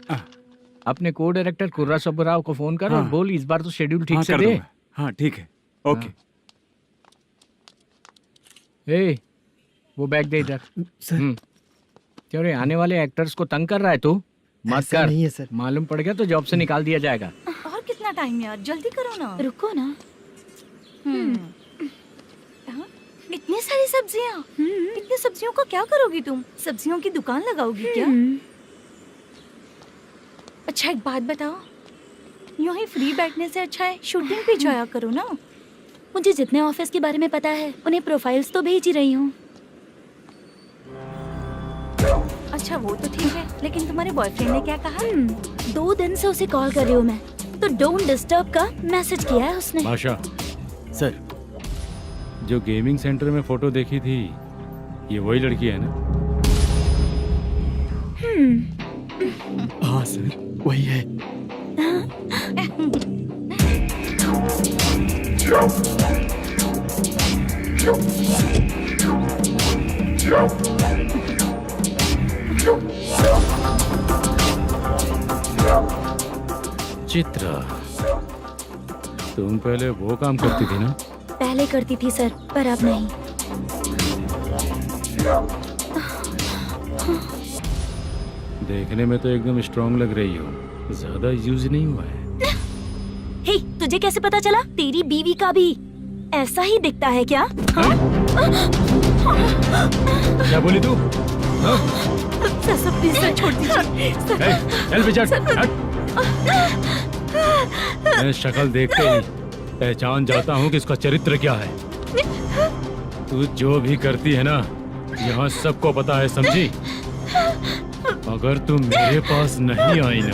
अपने को डायरेक्टर कुर्रा सुब्बराव को फोन कर और बोल इस बार तो शेड्यूल ठीक से दे। हाँ ठीक है, ओके। ए, वो बैग दे इधर। क्यों रे, आने वाले एक्टर्स को तंग कर रहा है तू? मत ऐसा कर। नहीं है सर। मालूम पड़ गया तो जॉब से निकाल दिया जाएगा। और कितना टाइम यार, जल्दी करो ना। रुको ना। इतनी सारी सब्जियाँ, इतनी सब्जियों को क्या करोगी तुम? सब्जियों की दुकान लगाओगी क्या? अच्छा एक बात बताओ, यूं ही फ्री बैठने से अच्छा है शूटिंग पे जाया करो ना। मुझे जितने ऑफिस के बारे में पता है उन्हें प्रोफाइल्स तो भेज ही रही हूँ। अच्छा वो तो ठीक है, लेकिन तुम्हारे बॉयफ्रेंड ने क्या कहा? 2 दिन से उसे कॉल कर रही हूँ मैं, तो डोंट डिस्टर्ब का मैसेज किया है उसने। बादशाह सर, जो गेमिंग सेंटर में फोटो देखी थी, ये वही लड़की है ना? हाँ सर, वही है। चित्रा, तुम पहले वो काम करती थी ना? पहले करती थी सर, पर अब नहीं। देखने में तो एकदम स्ट्रांग लग रही हो, ज्यादा यूज नहीं हुआ है। हे, तुझे कैसे पता चला? तेरी बीवी का भी ऐसा ही दिखता है क्या? क्या बोली तू? सर प्लीज सर, छोड़ दीजिए। चल विजट, हट। मैं शक्ल देखते ही पहचान जाता हूँ कि इसका चरित्र क्या है। तू जो भी करती है ना, यहाँ सबको पता है, समझी? अगर तू मेरे पास नहीं आई ना।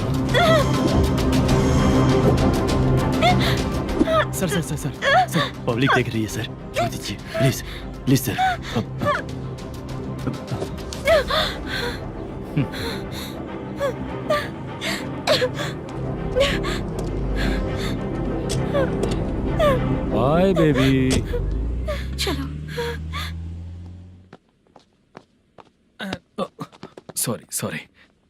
Sir sir sir sir sir, public देख रही है सर, छोड़ दीजिए please please sir. Bye baby. चलो। Sorry sorry.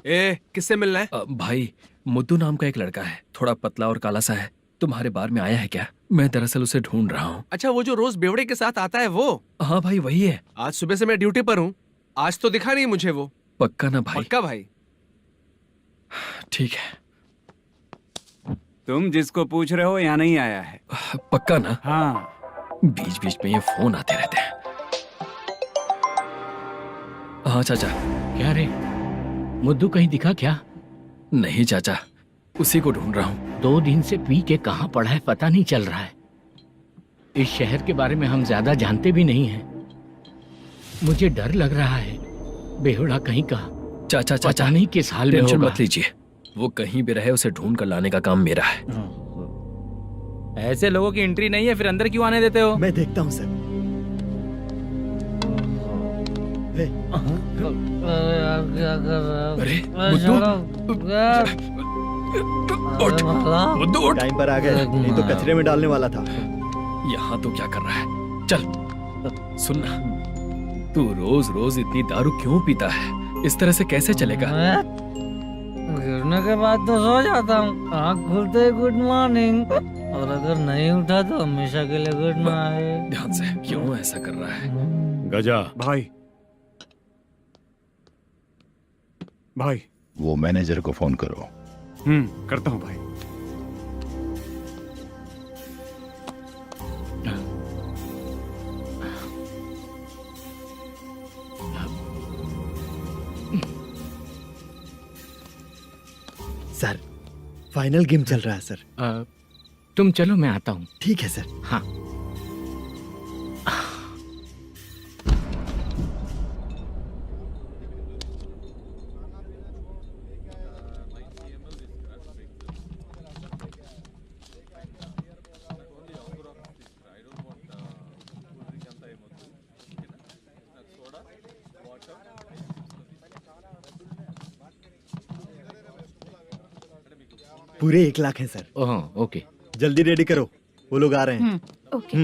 ए, किससे मिलना है? भाई, मुद्दू नाम का एक लड़का है, थोड़ा पतला और काला सा है। तुम्हारे बार में आया है क्या? मैं दरअसल उसे ढूंढ रहा हूँ। अच्छा, वो जो रोज बेवड़े के साथ आता है वो? हाँ भाई, वही है। आज सुबह से मैं ड्यूटी पर हूँ, आज तो दिखा नहीं मुझे वो। पक्का ना भाई? पक्का भाई। ठीक है। तुम जिसको पूछ रहे हो यहाँ नहीं आया है। पक्का ना? हाँ। बीच बीच में ये फोन आते रहते हैं। हाँ चाचा। क्या रे, मुद्दू कहीं दिखा क्या? नहीं चाचा, उसी को ढूंढ रहा हूँ। 2 दिन से पी के कहाँ पड़ा है पता नहीं चल रहा है। इस शहर के बारे में हम ज्यादा जानते भी नहीं हैं। मुझे डर लग रहा है, बेहुड़ा कहीं का। चाचा पता नहीं किस हाल में टेंशन होगा। मत लीजिए, वो कहीं भी रहे उसे ढूंढ कर लाने का काम मेरा है। ऐसे लोगों की एंट्री नहीं है, फिर अंदर क्यों आने देते हो? मैं देखता हूँ सर। अरे मुद्दू टाइम पर आ गए, नहीं तो कचरे में डालने वाला था। यहाँ तो क्या कर रहा है? चल सुनना, तू रोज रोज इतनी दारू क्यों पीता है? इस तरह से कैसे चलेगा? गिरने के बाद तो सो जाता हूँ, आँख खुलते ही गुड मॉर्निंग, और अगर नहीं उठा तो हमेशा के लिए गुड नाइट। ध्यान से, क्यों ऐसा कर रहा है? गजा भाई, भाई वो मैनेजर को फोन करो। करता हूँ भाई। सर फाइनल गेम चल रहा है सर। तुम चलो, मैं आता हूँ। ठीक है सर। हाँ। पूरे 1 लाख हैं सर। ओह ओके, जल्दी रेडी करो, वो लोग आ रहे हैं। ओके।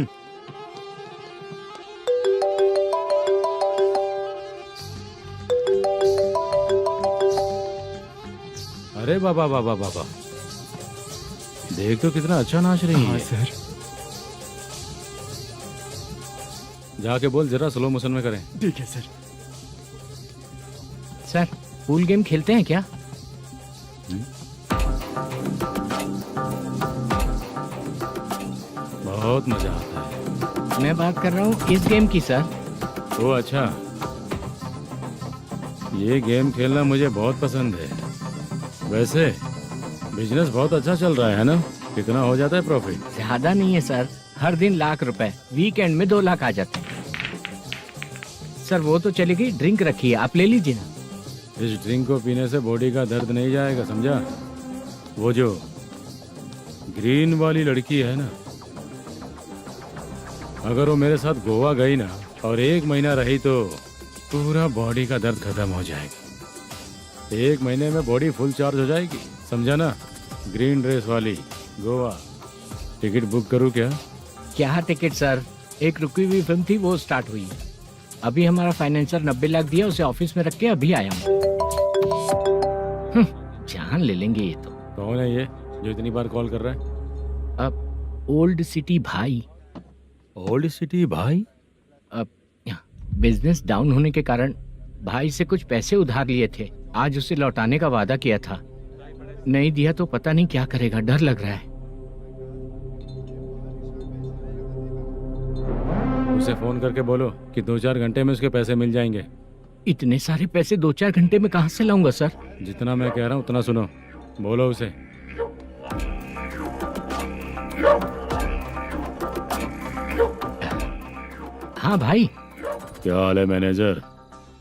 अरे बाबा बाबा बाबा, देख तो कितना अच्छा नाच रही है। सर जाके बोल जरा स्लो मोशन में करें। ठीक है सर। सर पूल गेम खेलते हैं क्या? बहुत मजा आता है। मैं बात कर रहा हूँ इस गेम की सर। ओ अच्छा, ये गेम खेलना मुझे बहुत पसंद है। वैसे बिजनेस बहुत अच्छा चल रहा है ना? कितना हो जाता है प्रॉफिट? ज्यादा नहीं है सर, हर दिन लाख रुपए, वीकेंड में 2 लाख आ जाते हैं। सर वो तो चली गई, ड्रिंक रखी है, आप ले लीजिए ना। इस ड्रिंक को पीने से बॉडी का दर्द नहीं जाएगा, समझा? वो जो ग्रीन वाली लड़की है ना, अगर वो मेरे साथ गोवा गई ना और 1 महीना रही तो पूरा बॉडी का दर्द खत्म हो जाएगा। 1 महीने में बॉडी फुल चार्ज हो जाएगी, समझा ना? ग्रीन ड्रेस वाली, गोवा। टिकट बुक करूँ क्या? क्या टिकट सर, एक रुकी हुई फिल्म थी वो स्टार्ट हुई है। अभी हमारा फाइनेंसर 90 लाख दिया, उसे ऑफिस में रख के अभी आया हूँ। जान ले लेंगे ये तो। कौन है ये जो इतनी बार कॉल कर रहा है? अब ओल्ड सिटी भाई। ओल्ड सिटी भाई? अब बिजनेस डाउन होने के कारण भाई से कुछ पैसे उधार लिए थे, आज उसे लौटाने का वादा किया था। नहीं दिया तो पता नहीं क्या करेगा, डर लग रहा है। उसे फोन करके बोलो कि 2-4 घंटे में उसके पैसे मिल जाएंगे। इतने सारे पैसे 2-4 घंटे में कहाँ से लाऊंगा सर? जितना मैं कह रहा हूँ उतना सुनो, बोलो उसे। हाँ भाई। क्या हाल है मैनेजर,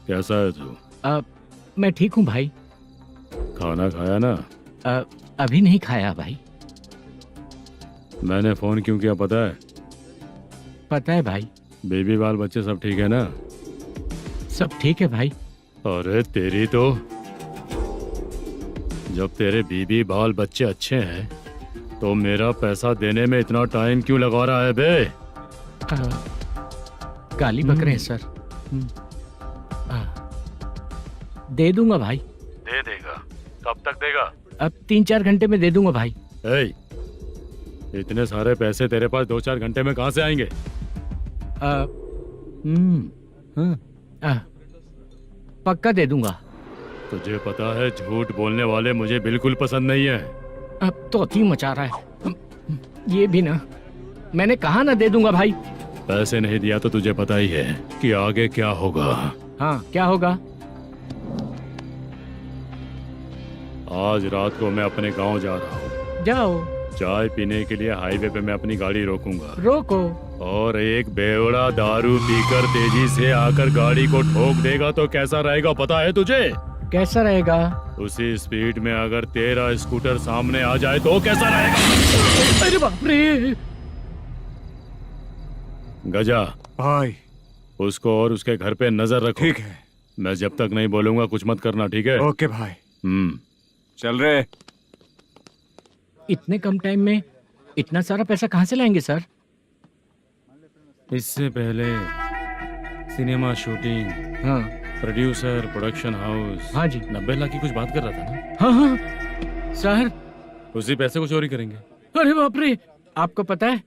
कैसा है तू? मैं ठीक हूँ भाई। खाना खाया ना? अभी नहीं खाया भाई। मैंने फोन क्यों किया पता है? पता है भाई। बेबी बाल बच्चे सब ठीक है ना? सब ठीक है भाई। अरे तेरी तो, जब तेरे बीबी बाल बच्चे अच्छे हैं तो मेरा पैसा देने में इतना टाइम क्यों लगा रहा है बे? गाली बक रहे हैं सर। दे दूंगा भाई। दे देगा? कब तक देगा? अब 3-4 घंटे में दे दूंगा भाई। इतने सारे पैसे तेरे पास 2-4 घंटे में कहाँ से आएंगे? पक्का दे दूंगा। तुझे पता है झूठ बोलने वाले मुझे बिल्कुल पसंद नहीं है। अब तोती मचा रहा है ये भी ना। मैंने कहा ना दे दूंगा भाई। पैसे नहीं दिया तो तुझे पता ही है कि आगे क्या होगा। हाँ क्या होगा? आज रात को मैं अपने गांव जा रहा हूँ। जाओ। चाय पीने के लिए हाईवे पे मैं अपनी गाड़ी रोकूंगा। रोको। और एक बेवड़ा दारू पीकर तेजी से आकर गाड़ी को ठोक देगा तो कैसा रहेगा पता है तुझे? कैसा रहेगा? उसी स्पीड में अगर तेरा स्कूटर सामने आ जाए तो कैसा रहेगा? अरे बाप रे। गजा भाई, उसको और उसके घर पे नजर रखो। ठीक है। मैं जब तक नहीं बोलूंगा कुछ मत करना, ठीक है? ओके भाई। चल रहे। इतने कम टाइम में इतना सारा पैसा कहाँ से लाएंगे सर? इससे पहले सिनेमा शूटिंग, हाँ, प्रोड्यूसर, प्रोडक्शन हाउस, हाँ जी, 90 लाख की कुछ बात कर रहा था ना? हाँ हाँ सर। उसी पैसे को चोरी करेंगे। अरे बाप रे, आपको पता है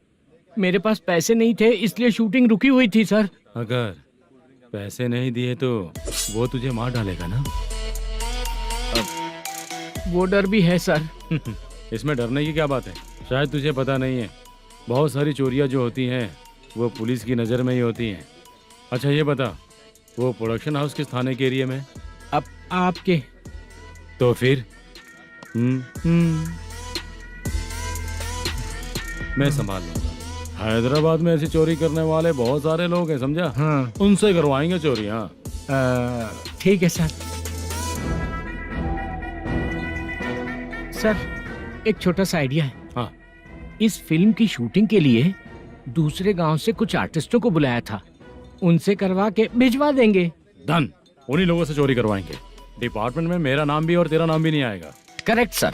मेरे पास पैसे नहीं थे इसलिए शूटिंग रुकी हुई थी सर। अगर पैसे नहीं दिए तो वो तुझे मार डालेगा ना? वो डर भी है सर। इसमें डरने की क्या बात है? शायद तुझे पता नहीं है, बहुत सारी चोरियां जो होती हैं वो पुलिस की नज़र में ही होती हैं। अच्छा ये बता, वो प्रोडक्शन हाउस किस थाने के एरिया में? अब आपके। तो फिर मैं संभाल लूंगा। हैदराबाद में ऐसी चोरी करने वाले बहुत सारे लोग हैं, समझा? हाँ। उनसे करवाएंगे चोरी। हाँ ठीक है सर। सर एक छोटा सा आइडिया है। हाँ। इस फिल्म की शूटिंग के लिए दूसरे गांव से कुछ आर्टिस्टों को बुलाया था, उनसे करवा के भिजवा देंगे। डन, उन्हीं लोगों से चोरी करवाएंगे। डिपार्टमेंट में मेरा नाम भी और तेरा नाम भी नहीं आएगा। Correct sir.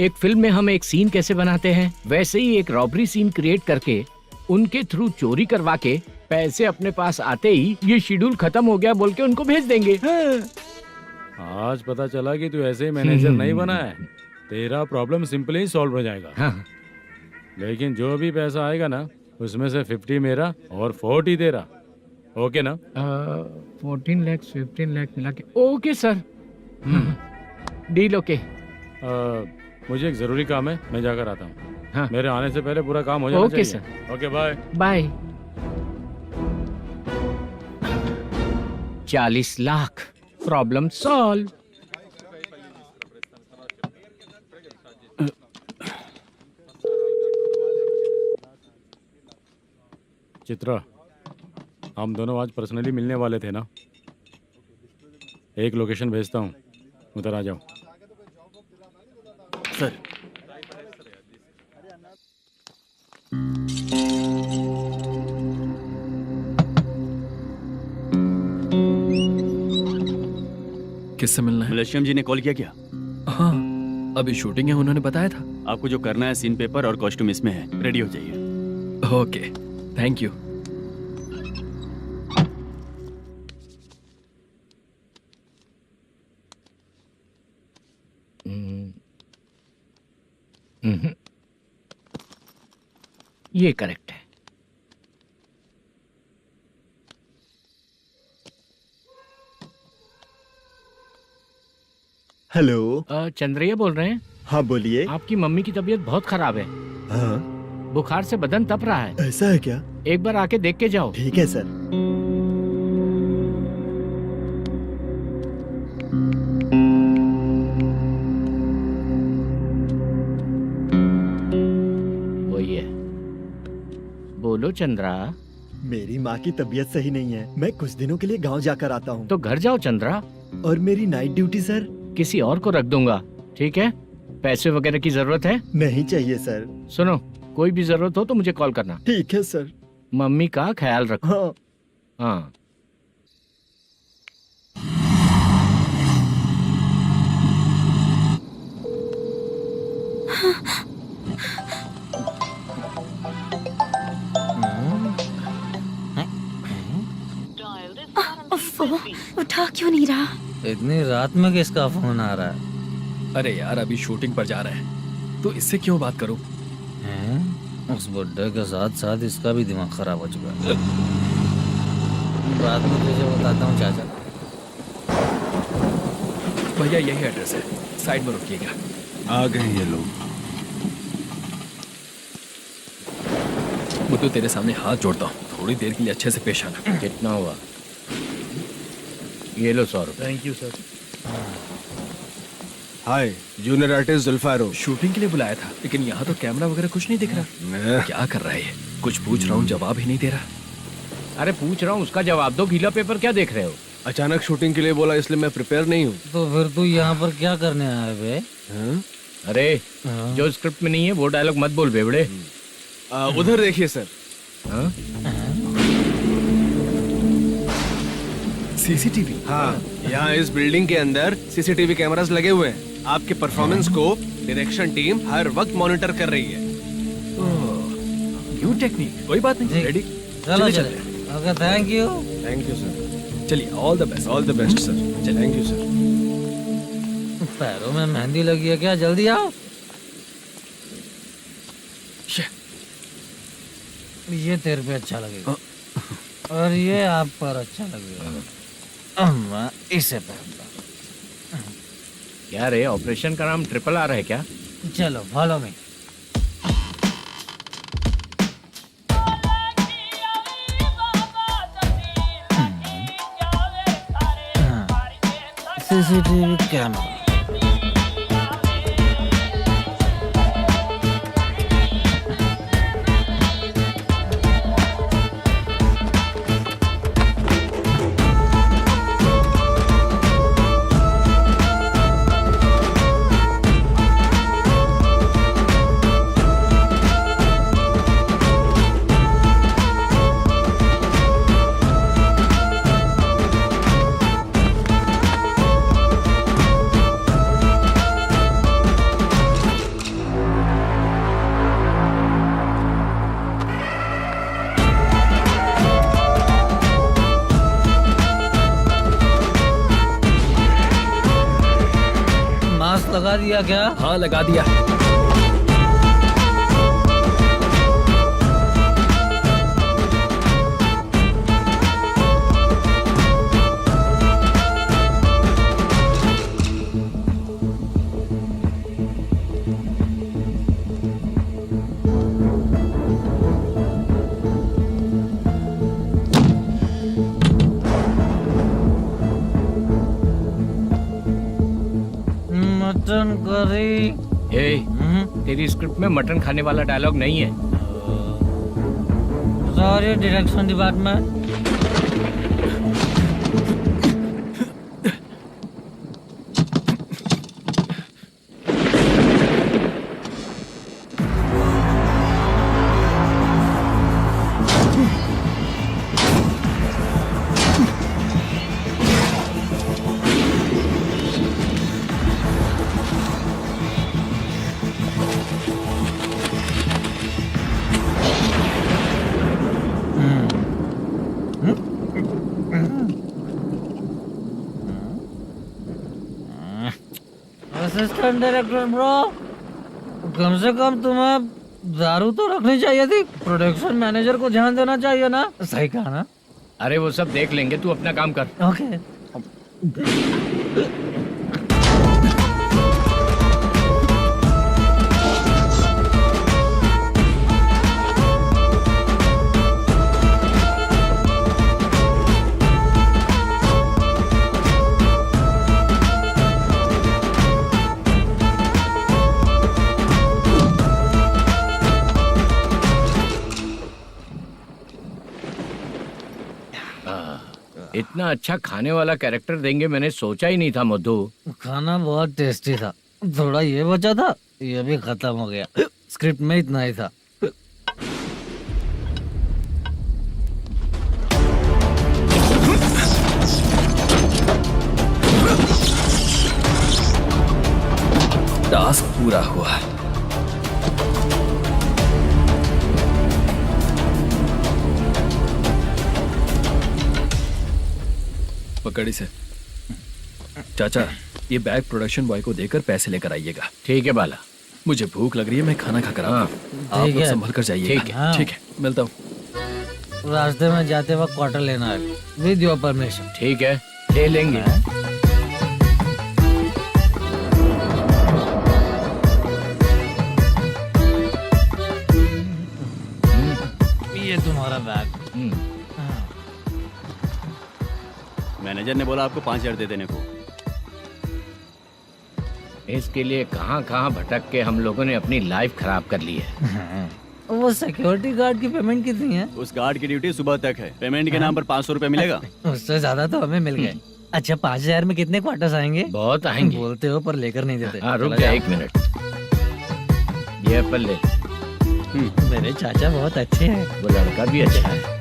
एक फिल्म में हम एक सीन कैसे बनाते हैं वैसे ही एक रॉबरी सीन क्रिएट करके उनके थ्रू चोरी करवा के पैसे अपने पास आते ही ये शेड्यूल खत्म हो गया बोल के उनको भेज देंगे। आज पता चला कि तू ऐसे ही मैनेजर नहीं बना है। तेरा प्रॉब्लम सिंपली ही सॉल्व हो जाएगा। हाँ। लेकिन जो भी पैसा आएगा ना उसमें से 50 मेरा और 40 तेरा। ओके ना? 14 लाख 15 लाख मिला के। Okay sir. Deal okay. मुझे एक जरूरी काम है, मैं जाकर आता हूँ। हाँ। मेरे आने से पहले पूरा काम हो जाना ओके चाहिए। Sir. Okay bye. Bye. 40 lakh, problem solve. Chitra, हम दोनों आज पर्सनली मिलने वाले थे ना? एक लोकेशन भेजता हूँ, उधर आ जाओ। सर। किससे मिलना है? मलेशियम जी ने कॉल किया क्या? हाँ, अभी शूटिंग है, उन्होंने बताया था। आपको जो करना है सीन पेपर और कॉस्ट्यूम इसमें है, रेडी हो जाइए। Okay, thank you. ये करेक्ट है। हेलो। चंद्रैया बोल रहे हैं? हाँ बोलिए। आपकी मम्मी की तबीयत बहुत खराब है। हाँ। बुखार से बदन तप रहा है। ऐसा है क्या? एक बार आके देख के जाओ। ठीक है सर। वही है। बोलो चंद्रा। मेरी माँ की तबीयत सही नहीं है, मैं कुछ दिनों के लिए गांव जाकर आता हूँ। तो घर जाओ चंद्रा। और मेरी नाइट ड्यूटी सर? किसी और को रख दूंगा, ठीक है? पैसे वगैरह की जरूरत है? नहीं चाहिए सर। सुनो, कोई भी जरूरत हो तो मुझे कॉल करना। ठीक है सर। मम्मी का ख्याल रखो। हाँ। हाँ। उठा क्यों नहीं रहा? इतनी रात में किसका फोन आ रहा है? अरे यार, अभी शूटिंग पर जा रहे हैं तो इससे क्यों बात करूं? उस बुड्ढे के साथ साथ इसका भी दिमाग खराब हो चुका है। बाद में तुझे बताता हूँ चाचा। भैया यही एड्रेस है, साइड में रुकिएगा। आ गए ये लोग। मुझे तेरे सामने हाथ जोड़ता हूँ, थोड़ी देर के लिए अच्छे से पेश आना। कितना हुआ? ये लो 100 रुपए। Thank you sir. Hi, junior artist जुल्फारो। शूटिंग के लिए बुलाया था, लेकिन यहाँ तो कैमरा वगैरह कुछ नहीं दिख रहा। क्या कर रहा है ये? कुछ पूछ रहा हूँ, जवाब ही नहीं दे रहा। अरे पूछ रहा हूँ, उसका जवाब दो। गीला पेपर क्या देख रहे हो? अचानक शूटिंग के लिए बोला, इसलिए मैं प्रिपेयर नहीं हूँ। तो फिर तू यहाँ पर क्या करने आया बे? अरे जो स्क्रिप्ट में नहीं है वो डायलॉग मत बोल बेवड़े। उधर देखिए सर। सीसीटीवी? हाँ, यहाँ इस बिल्डिंग के अंदर सीसीटीवी कैमरास लगे हुए हैं। आपके परफॉर्मेंस को डायरेक्शन टीम हर वक्त मॉनिटर कर रही है। न्यू टेक्निक, कोई बात नहीं, रेडी। चलो चले। Okay, thank you sir. चलिए, all the best. All the best sir. Thank you sir. पैरों में मेहंदी लगी है क्या? जल्दी आओ। ये तेरे पे अच्छा लगेगा और ये आप पर अच्छा लगेगा। मैं इसे पहनता। क्या रे, ऑपरेशन का नाम ट्रिपल आर है क्या? चलो फॉलो मी। CCTV camera. लगा दिया क्या? हाँ, लगा दिया। Mutton curry. तेरी स्क्रिप्ट में मटन खाने वाला डायलॉग नहीं है। Sorry direction department. Assistant director bro, कम से कम तुम्हें दारू तो रखनी चाहिए थी। प्रोडक्शन मैनेजर को ध्यान देना चाहिए ना। सही कहा ना? अरे वो सब देख लेंगे, तू अपना काम कर। ओके। इतना अच्छा खाने वाला कैरेक्टर देंगे मैंने सोचा ही नहीं था मधु। खाना बहुत टेस्टी था। थोड़ा ये बचा था, ये भी खत्म हो गया। स्क्रिप्ट में इतना ही था। टास्क पूरा हुआ। पकड़ी से। चाचा, ये बैग प्रोडक्शन बॉय को देकर पैसे लेकर आइएगा। ठीक है बाला। मुझे भूख लग रही है, मैं खाना खाकर आता हूँ। आप लोग संभल कर जाइएगा। ठीक है। ठीक है, मिलता हूँ। रास्ते में जाते वक्त क्वार्टर लेना है, विद योर परमिशन। ठीक है, ले लेंगे। ये तुम्हारा बैग। मैनेजर ने बोला आपको 5,000 दे देने को। इसके लिए कहाँ कहाँ भटक के हम लोगों ने अपनी लाइफ खराब कर ली है। वो सिक्योरिटी गार्ड की पेमेंट कितनी है? उस गार्ड की ड्यूटी सुबह तक है। पेमेंट के नाम पर 500 रुपए मिलेगा। उससे ज्यादा तो हमें मिल गए। अच्छा 5000 में कितने क्वार्टर्स आएंगे? बहुत आएंगे। बोलते हो पर लेकर नहीं देते। हाँ रुक जा 1 मिनट, ये एप्पल ले। मेरे चाचा बहुत अच्छे हैं। वो लड़का भी अच्छा है।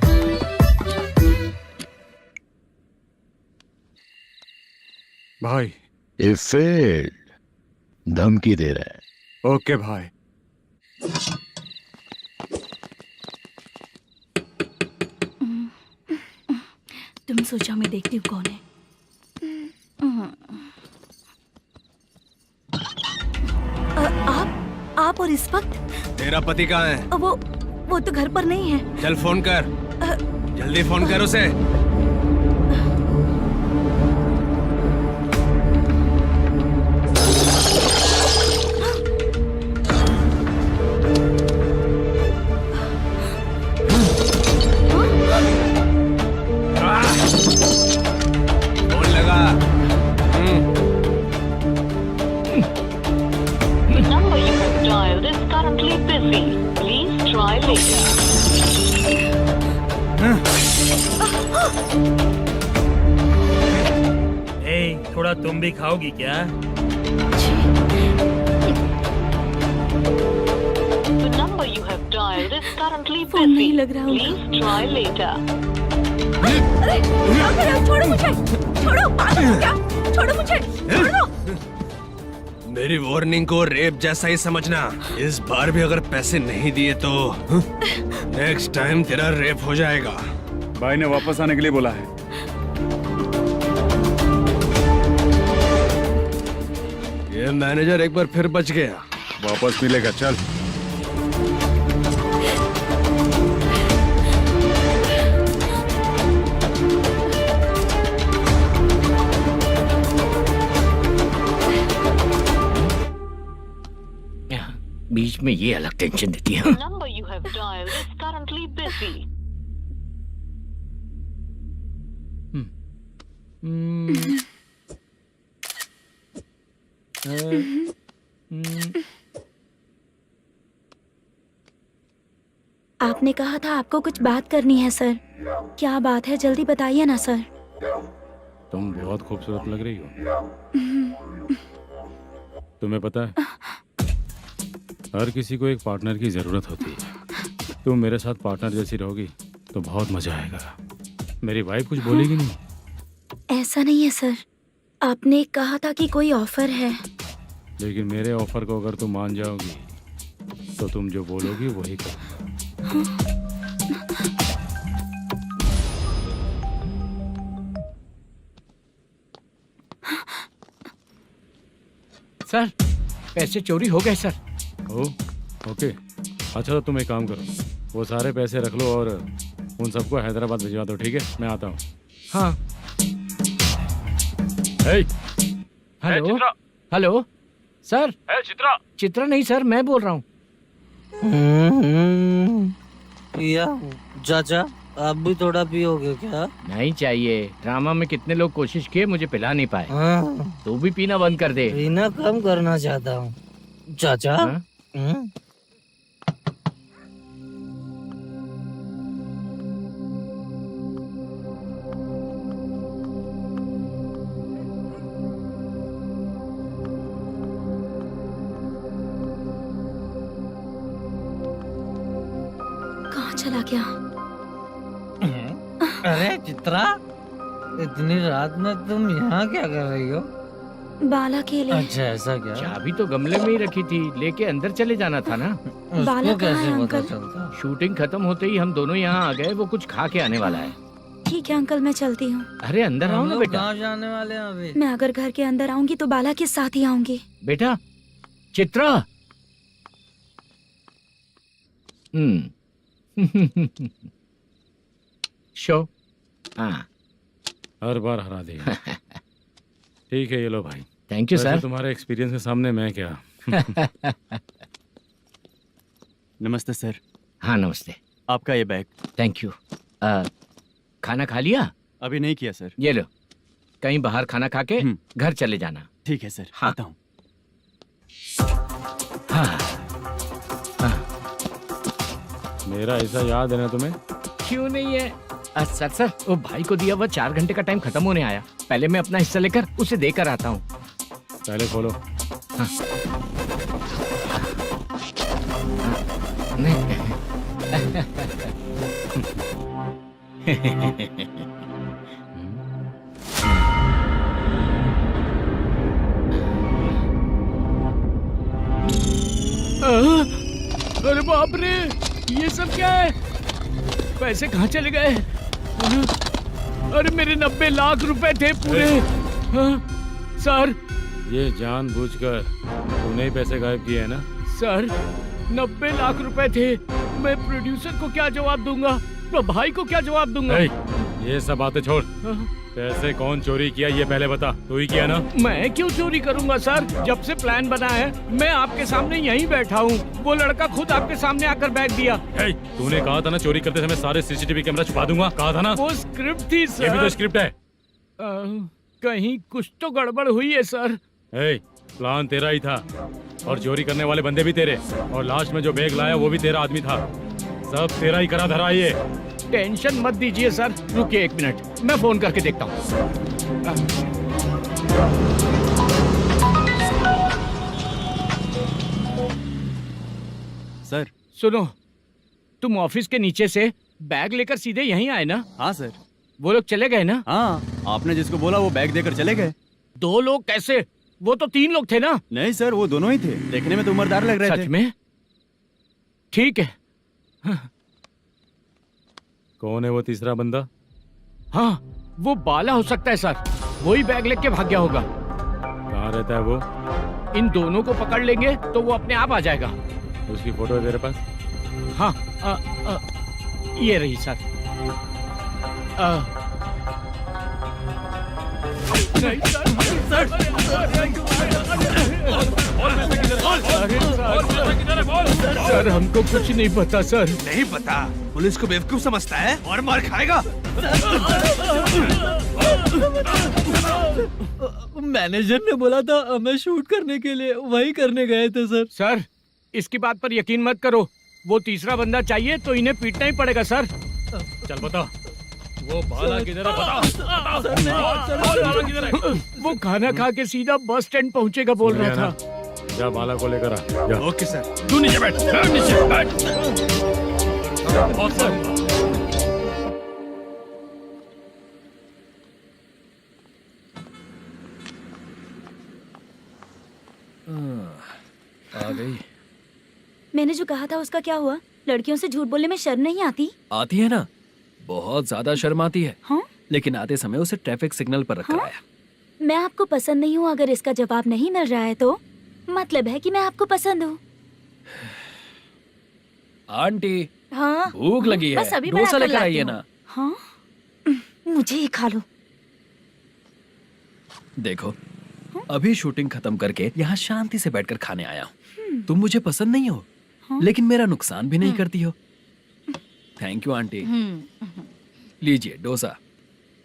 भाई ये फेल्ड, धमकी दे रहा है। ओके भाई। तुम सोचो मैं देखती हूँ कौन है। आप और इस वक्त? तेरा पति कहाँ है? वो तो घर पर नहीं है। चल फोन कर, जल्दी फोन कर उसे। फोन लगा। number you have dialed is currently busy. Please try later. थोड़ा तुम भी खाओगी क्या? The number you have dialed is currently phone नहीं busy. लग रहा होगा। Please try later. अरे क्या कर रहे हो? छोड़ो मुझे, छोड़ो, पागल हो क्या? छोड़ो मुझे, छोड़ो। मेरी वार्निंग को रेप जैसा ही समझना। इस बार भी अगर पैसे नहीं दिए तो नेक्स्ट टाइम तेरा रेप हो जाएगा। भाई ने वापस आने के लिए बोला है। ये मैनेजर एक बार फिर बच गया। वापस मिलेगा, चल। बीच में ये अलग टेंशन देती है। The number you have dialed is currently busy. आपने कहा था आपको कुछ बात करनी है सर। क्या बात है, जल्दी बताइए ना सर। तुम बहुत खूबसूरत लग रही हो। तुम्हें पता है, हर किसी को एक पार्टनर की जरूरत होती है। तुम मेरे साथ पार्टनर जैसी रहोगी तो बहुत मजा आएगा। मेरी वाइफ कुछ बोलेगी नहीं? ऐसा नहीं है सर, आपने कहा था कि कोई ऑफर है। लेकिन मेरे ऑफर को अगर तुम मान जाओगी तो तुम जो बोलोगी वही करूँगा। सर पैसे चोरी हो गए सर। ओके, अच्छा तो तुम एक काम करो, वो सारे पैसे रख लो और उन सबको हैदराबाद भिजवा दो, ठीक है? मैं आता हूँ। हाँ। Hey, hello hello sir. Chitra. Chitra नहीं सर, मैं बोल रहा हूँ। या चाचा आप भी थोड़ा पियोगे क्या? नहीं चाहिए। ड्रामा में कितने लोग कोशिश किए, मुझे पिला नहीं पाए। तू भी पीना बंद कर दे। पीना कम करना चाहता हूँ चाचा। कहाँ चला गया? अरे चित्रा, इतनी रात में तुम यहाँ क्या कर रही हो? बाला के लिए। अच्छा ऐसा क्या? चाबी तो गमले में ही रखी थी, लेके अंदर चले जाना था ना। बाला कहाँ है कैसे पता अंकल? चलता? शूटिंग खत्म होते ही हम दोनों यहाँ आ गए। वो कुछ खा के आने वाला है। ठीक है अंकल, मैं चलती हूँ। अरे अंदर आओ ना बेटा। कहाँ जाने वाले हैं अभी? मैं अगर घर के अंदर आऊंगी तो बाला के साथ ही आऊंगी। बेटा चित्रा। शो। हाँ हर बार हरा देगा। ठीक है, ये लो भाई। थैंक यू वैसे सर। तुम्हारे एक्सपीरियंस के सामने मैं क्या। नमस्ते सर। हाँ नमस्ते। आपका ये बैग। Thank you. खाना खा लिया? अभी नहीं किया सर। ये लो, कहीं बाहर खाना खा के घर चले जाना। ठीक है सर। हाँ। आता हूँ। मेरा ऐसा याद है ना तुम्हें? क्यों नहीं है? सर वो भाई को दिया हुआ 4 घंटे का टाइम खत्म होने आया। पहले मैं अपना हिस्सा लेकर उसे देकर आता हूँ। पहले खोलो। हाँ। अरे बाप रे, ये सब क्या है? पैसे कहाँ चले गए? अरे मेरे 90 लाख रुपए थे पूरे। सर, ये जानबूझकर तूने ही पैसे गायब किए हैं ना? सर 90 लाख रुपए थे। मैं प्रोड्यूसर को क्या जवाब दूंगा? तो भाई को क्या जवाब दूंगा? ये सब बातें छोड़। पैसे कौन चोरी किया ये पहले बता। तू ही किया ना? मैं क्यों चोरी करूंगा सर? जब से प्लान बना है मैं आपके सामने यहीं बैठा हूँ। वो लड़का खुद आपके सामने आकर बैग दिया। तूने कहा था ना चोरी करते समय सारे सीसीटीवी कैमरा छुपा दूंगा। कहा था ना? वो स्क्रिप्ट थी सर। ये भी तो स्क्रिप्ट है। कहीं कुछ तो गड़बड़ हुई है सर। प्लान तेरा ही था और चोरी करने वाले बंदे भी तेरे, और लास्ट में जो बैग लाया वो भी तेरा आदमी था। सब तेरा ही करा धरा। ये टेंशन मत दीजिए सर। रुकिए 1 मिनट, मैं फोन करके देखता हूँ। सर सुनो, तुम ऑफिस के नीचे से बैग लेकर सीधे यहीं आए ना? हाँ सर। वो लोग चले गए ना? हाँ, आपने जिसको बोला वो बैग देकर चले गए। 2 लोग कैसे? वो तो 3 लोग थे ना? नहीं सर, वो दोनों ही थे। देखने में तो उम्रदार लग रहे थे। सच में? ठीक है। कौन है वो तीसरा बंदा? हाँ, वो बाला हो सकता है सर। वही बैग लेके भाग गया होगा। कहाँ रहता है वो? इन दोनों को पकड़ लेंगे तो वो अपने आप आ जाएगा। उसकी फोटो है तेरे पास? हाँ, ये रही सर। सर हमको कुछ नहीं पता सर। नहीं पता? पुलिस को बेवकूफ समझता है और मार खाएगा। मैनेजर ने बोला था हमें शूट करने के लिए, वही करने गए थे सर। सर इसकी बात पर यकीन मत करो। वो तीसरा बंदा चाहिए तो इन्हें पीटना ही पड़ेगा सर। चल बता, वो बाला किधर है? बता। वो खाना खा के सीधा बस स्टैंड पहुंचेगा बोल रहा था। जा बाला को लेकर आ। Okay sir. तू नीचे बैठ। नीचे बैठ। आ गई। मैंने जो कहा था उसका क्या हुआ? लड़कियों से झूठ बोलने में शर्म नहीं आती? आती है ना, बहुत ज्यादा शर्म आती है। हाँ? लेकिन आते समय उसे ट्रैफिक सिग्नल पर रखकर आया। मैं आपको पसंद नहीं हूँ अगर इसका जवाब नहीं मिल रहा है तो मतलब है कि मैं आपको पसंद हूँ। आंटी, हाँ? भूख लगी है, बस अभी डोसा बनाकर लेकर लाती आइए हूँ। ना। हाँ? मुझे ही खा लो। देखो, अभी शूटिंग खत्म करके यहाँ शांति से बैठकर खाने आया हूँ। तुम मुझे पसंद नहीं हो, लेकिन मेरा नुकसान भी नहीं करती हो। Thank you aunty. लीजिए डोसा।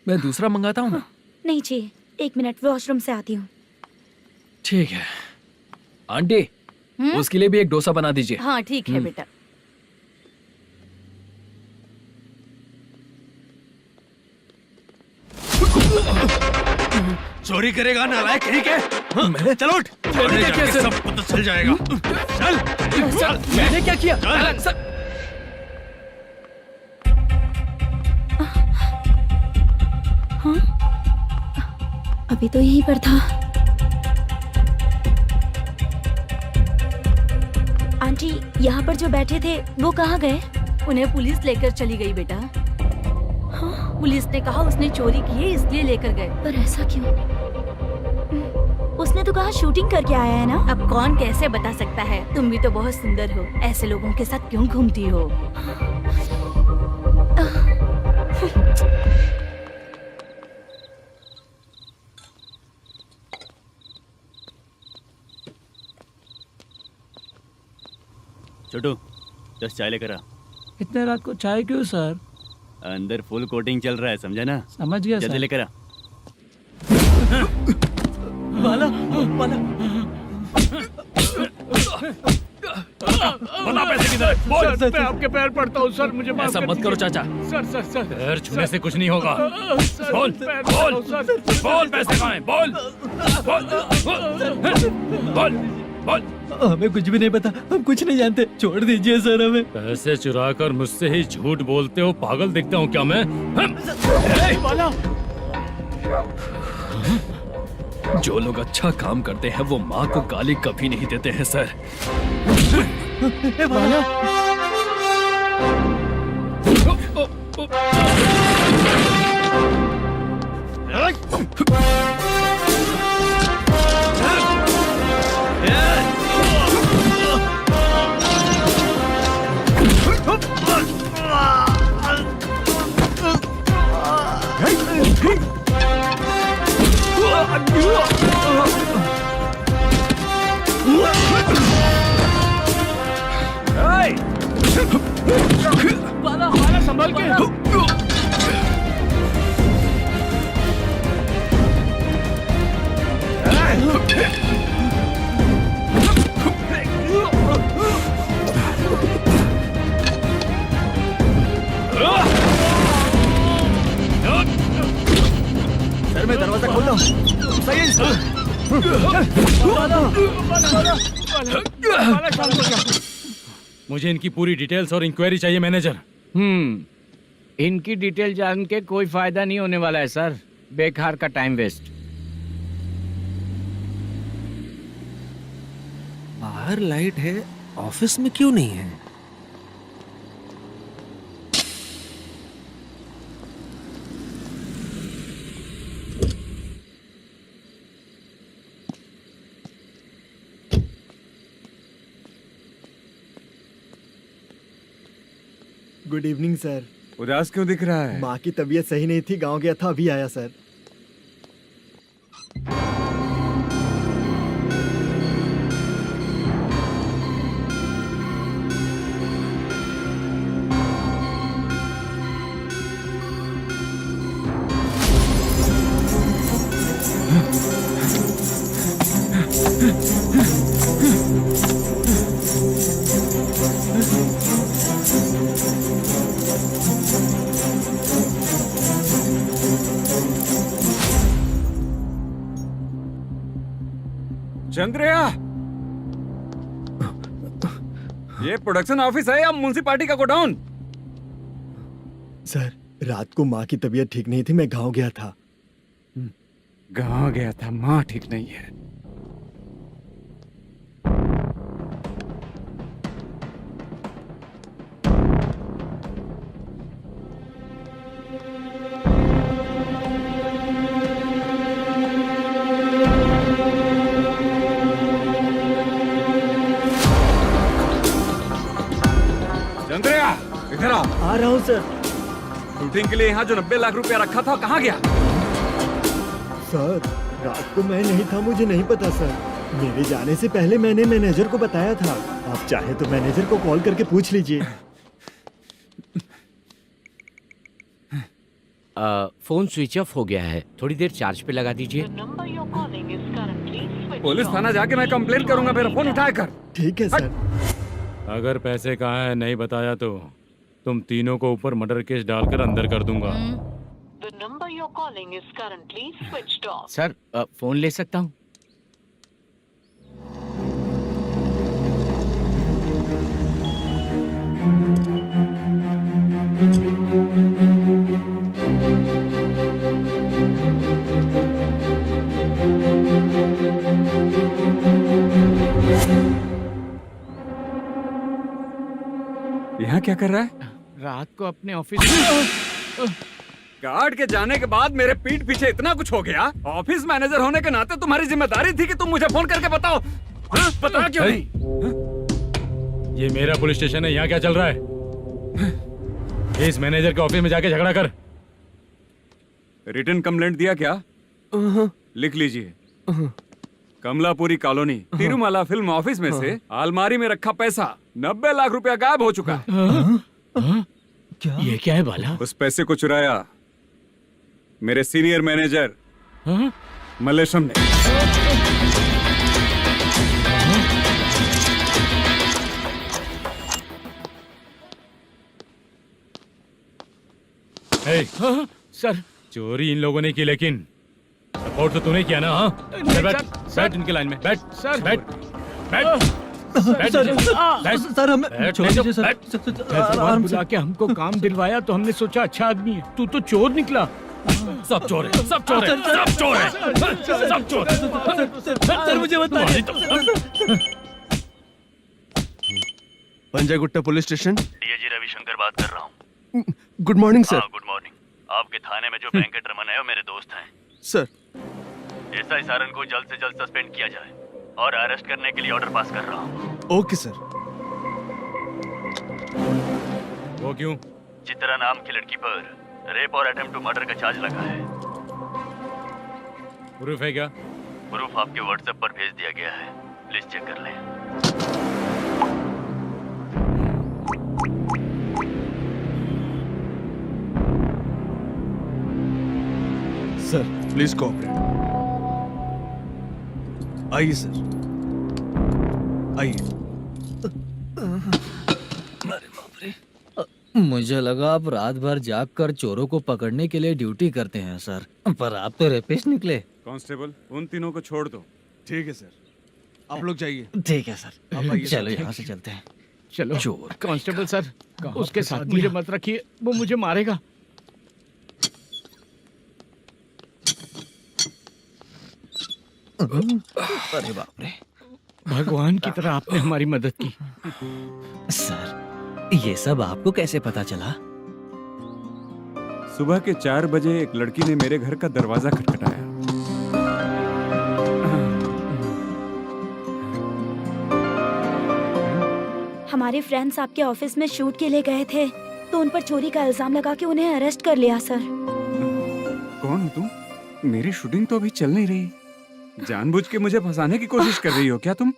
मैं दूसरा मंगाता हूँ ना? नहीं चाहिए, 1 मिनट वॉशरूम से आती हूँ। ठीक है आंटी, उसके लिए भी एक डोसा बना दीजिए। हाँ ठीक है बेटा। चोरी करेगा नालायक कहीं के? हाँ? चल उठ। मैंने क्या किया सर? सब पता चल जाएगा। चल चल। मैंने क्या किया? सर हाँ? अभी तो यहीं पर था। आंटी, यहाँ पर जो बैठे थे वो कहाँ गए? उन्हें पुलिस लेकर चली गई बेटा। हाँ? पुलिस ने कहा उसने चोरी की है इसलिए लेकर गए। पर ऐसा क्यों? उसने तो कहा शूटिंग करके आया है ना। अब कौन कैसे बता सकता है? तुम भी तो बहुत सुंदर हो, ऐसे लोगों के साथ क्यों घूमती हो? छोटू 10 चाय लेकर आ। इतने रात को चाय क्यों सर? अंदर फुल कोटिंग चल रहा है, समझा ना? समझ गया जल्दी सर। लेकर आ। बाला, बाला। बता पैसे किधर है? बोल। सर, मैं आपके पैर पड़ता हूँ सर, मुझे माफ ऐसा कर मत करो दीजिए। चाचा। सर पैर छूने से कुछ नहीं होगा। सर, बोल पैर बोल पड़ता हूँ, सर। बोल पैसे कहाँ हैं? बोल बोल बोल। हमें कुछ भी नहीं पता, हम कुछ नहीं जानते, छोड़ दीजिए सर हमें। पैसे चुरा कर मुझसे ही झूठ बोलते हो, पागल दिखता हूँ क्या मैं? जो लोग अच्छा काम करते हैं वो माँ को गाली कभी नहीं देते हैं सर। बाला संभल के। सर मैं दरवाजा खोल रहा हूँ। सही है सर। मुझे इनकी पूरी डिटेल्स और इंक्वायरी चाहिए मैनेजर। इनकी डिटेल जान के कोई फायदा नहीं होने वाला है सर, बेकार का टाइम वेस्ट। बाहर लाइट है, ऑफिस में क्यों नहीं है? Good evening sir. उदास क्यों दिख रहा है? माँ की तबीयत सही नहीं थी, गांव गया था, अभी आया सर। चंद्रया, ये प्रोडक्शन ऑफिस है या म्युनिसिपालिटी का गोडाउन? सर रात को माँ की तबीयत ठीक नहीं थी, मैं गांव गया था। गांव गया था, माँ ठीक नहीं है। चंद्रया, इधर आ रहा हूँ सर। शूटिंग के लिए यहाँ जो 90 लाख रुपया रखा था कहाँ गया? सर रात को मैं नहीं था, मुझे नहीं पता सर। मेरे जाने से पहले मैंने मैनेजर को बताया था। आप चाहे तो मैनेजर को कॉल करके पूछ लीजिए। फोन स्विच ऑफ हो गया है, थोड़ी देर चार्ज पे लगा दीजिए। पुलिस थाना जाके मैं कंप्लेन करूंगा, मेरा फोन उठाया कर। ठीक है सर। अगर पैसे कहाँ है नहीं बताया तो तुम तीनों को ऊपर मर्डर केस डालकर अंदर कर दूंगा। सर फोन ले सकता हूँ? यहाँ क्या कर रहा है? रात को अपने ऑफिस गार्ड के जाने के बाद मेरे पीठ पीछे इतना कुछ हो गया। ऑफिस मैनेजर होने के नाते तुम्हारी जिम्मेदारी थी कि तुम मुझे फोन करके बताओ। हाँ? पता क्यों नहीं? ये मेरा पुलिस स्टेशन है, यहाँ क्या चल रहा है? इस मैनेजर के ऑफिस में जाके झगड़ा कर। रिटन कंप्लेंट दिया क्या? लिख लीजिए। Kamalapuri colony, Tirumala film office में से अलमारी में रखा पैसा 90 लाख रुपया गायब हो चुका है। क्या? ये क्या है बाला? उस पैसे को चुराया मेरे सीनियर मैनेजर मल्लेशम ने। हे, सर चोरी इन लोगों ने की, लेकिन सपोर्ट तो तूने किया ना? हाँ, चल बैठ, बैठ इनके लाइन में, बैठ, सर, बैठ, बैठ, सर हमें छोड़ दीजिए सर। हैदराबाद बुला के हमको काम दिलवाया तो हमने सोचा अच्छा आदमी है, तू तो चोर निकला। सब चोर है, सब चोर है, सब चोर है, सब चोर है। सर मुझे बताइए। Panjagutta police station. DAG Ravishankar बात कर रहा हूँ। Good morning sir. हाँ, गुड मॉर्निंग। आपके थाने में जो वेंकट रमन है वो मेरे दोस्त हैं। सर एसआई सारन को जल्द से जल्द सस्पेंड किया जाए और अरेस्ट करने के लिए ऑर्डर पास कर रहा हूँ। Okay sir. वो क्यों? चित्रा नाम की लड़की पर रेप और अटेम्प्ट टू मर्डर का चार्ज लगा है। प्रूफ है क्या? प्रूफ आपके व्हाट्सएप पर भेज दिया गया है, प्लीज चेक कर लें। Sir please cooperate. आइए सर, आइए। मुझे लगा आप रात भर जाग कर चोरों को पकड़ने के लिए ड्यूटी करते हैं सर, पर आप तो रेपिस्ट निकले। कांस्टेबल, उन तीनों को छोड़ दो। ठीक है सर, आप लोग जाइए। ठीक है सर, आप आइए। चलो यहाँ से चलते हैं। चलो चोर कांस्टेबल सर, उसके साथ मुझे मत रखिए, वो मुझे मारेगा। अरे बाप रे, भगवान की तरह आपने हमारी मदद की। सर ये सब आपको कैसे पता चला? सुबह के 4 बजे एक लड़की ने मेरे घर का दरवाजा खटखटाया। हमारे फ्रेंड्स आपके ऑफिस में शूट के लिए गए थे तो उन पर चोरी का इल्जाम लगा के उन्हें अरेस्ट कर लिया सर। कौन हो तुम? मेरी शूटिंग तो अभी चल नहीं रही। जानबूझ के मुझे फंसाने की कोशिश कर रही हो क्या तुम?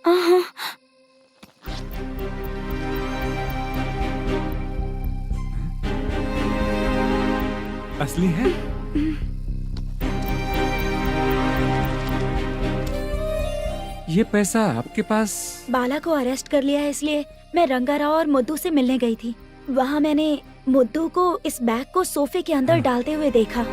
असली है? ये पैसा आपके पास? बाला को अरेस्ट कर लिया है इसलिए मैं रंगाराव और मुद्दू से मिलने गई थी। वहाँ मैंने मुद्दू को इस बैग को सोफे के अंदर डालते हुए देखा।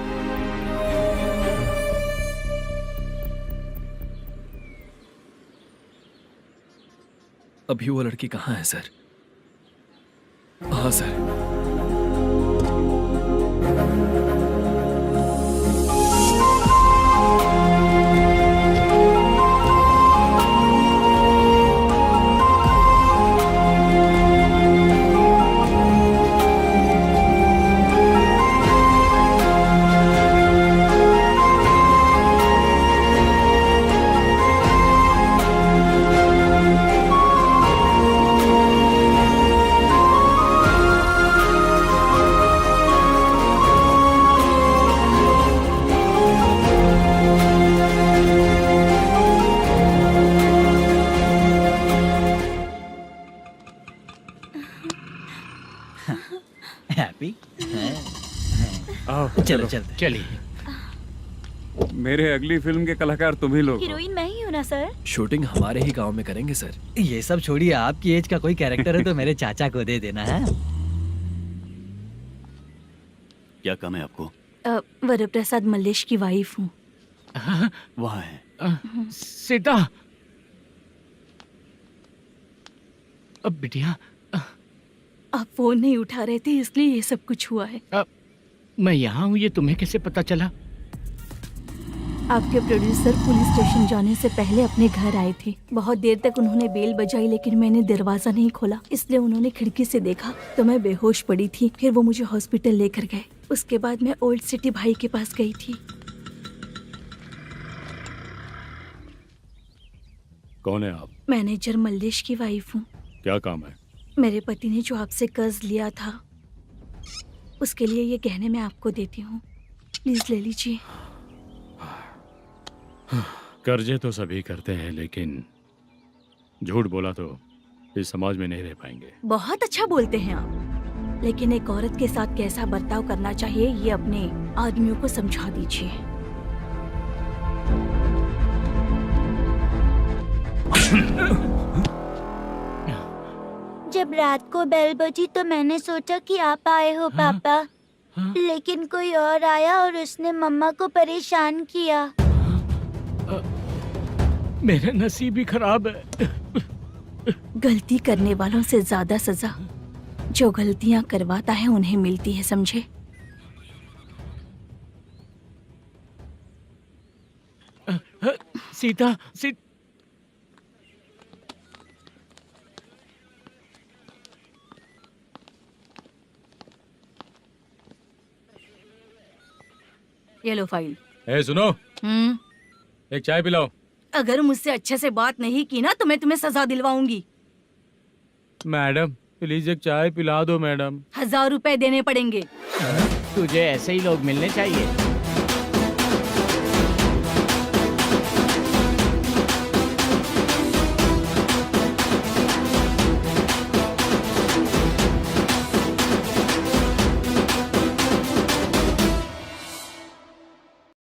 अभी वो लड़की कहाँ है सर? हाँ सर। हैप्पी? चलो चलिए। मेरे अगली फिल्म के कलाकार तुम ही लोग हो। हीरोइन मैं ही हूँ ना सर? शूटिंग हमारे ही गांव में करेंगे सर। ये सब छोड़िए, आपकी एज का कोई कैरेक्टर है तो मेरे चाचा को दे देना है। क्या काम है आपको? वरप्रसाद मल्लेश की वाइफ हूँ। वहाँ है। सीता। अब बिटिया, आप फोन नहीं उठा रहे थे इसलिए ये सब कुछ हुआ है। मैं यहाँ हूँ, ये तुम्हें कैसे पता चला? आपके प्रोड्यूसर पुलिस स्टेशन जाने से पहले अपने घर आए थे। बहुत देर तक उन्होंने बेल बजाई लेकिन मैंने दरवाजा नहीं खोला, इसलिए उन्होंने खिड़की से देखा तो मैं बेहोश पड़ी थी। फिर वो मुझे हॉस्पिटल लेकर गए। उसके बाद मैं ओल्ड सिटी भाई के पास गई थी। कौन है आप? मैनेजर मल्लेश की वाइफ हूँ। क्या काम है? मेरे पति ने जो आपसे कर्ज लिया था उसके लिए ये गहने मैं आपको देती हूँ, प्लीज ले लीजिए। कर्जे तो सभी करते हैं, लेकिन झूठ बोला तो इस समाज में नहीं रह पाएंगे। बहुत अच्छा बोलते हैं आप, लेकिन एक औरत के साथ कैसा बर्ताव करना चाहिए ये अपने आदमियों को समझा दीजिए। जब रात को बेल बजी तो मैंने सोचा कि आप आए हो पापा। लेकिन कोई और आया और उसने मम्मा को परेशान किया। मेरा नसीब ही खराब है। गलती करने वालों से ज्यादा सजा जो गलतियां करवाता है उन्हें मिलती है, समझे? सीता ये लो फाइल। ए सुनो, एक चाय पिलाओ। अगर मुझसे अच्छे से बात नहीं की ना तो मैं तुम्हें सजा दिलवाऊंगी। मैडम प्लीज एक चाय पिला दो मैडम। 1000 रुपए देने पड़ेंगे। तुझे ऐसे ही लोग मिलने चाहिए।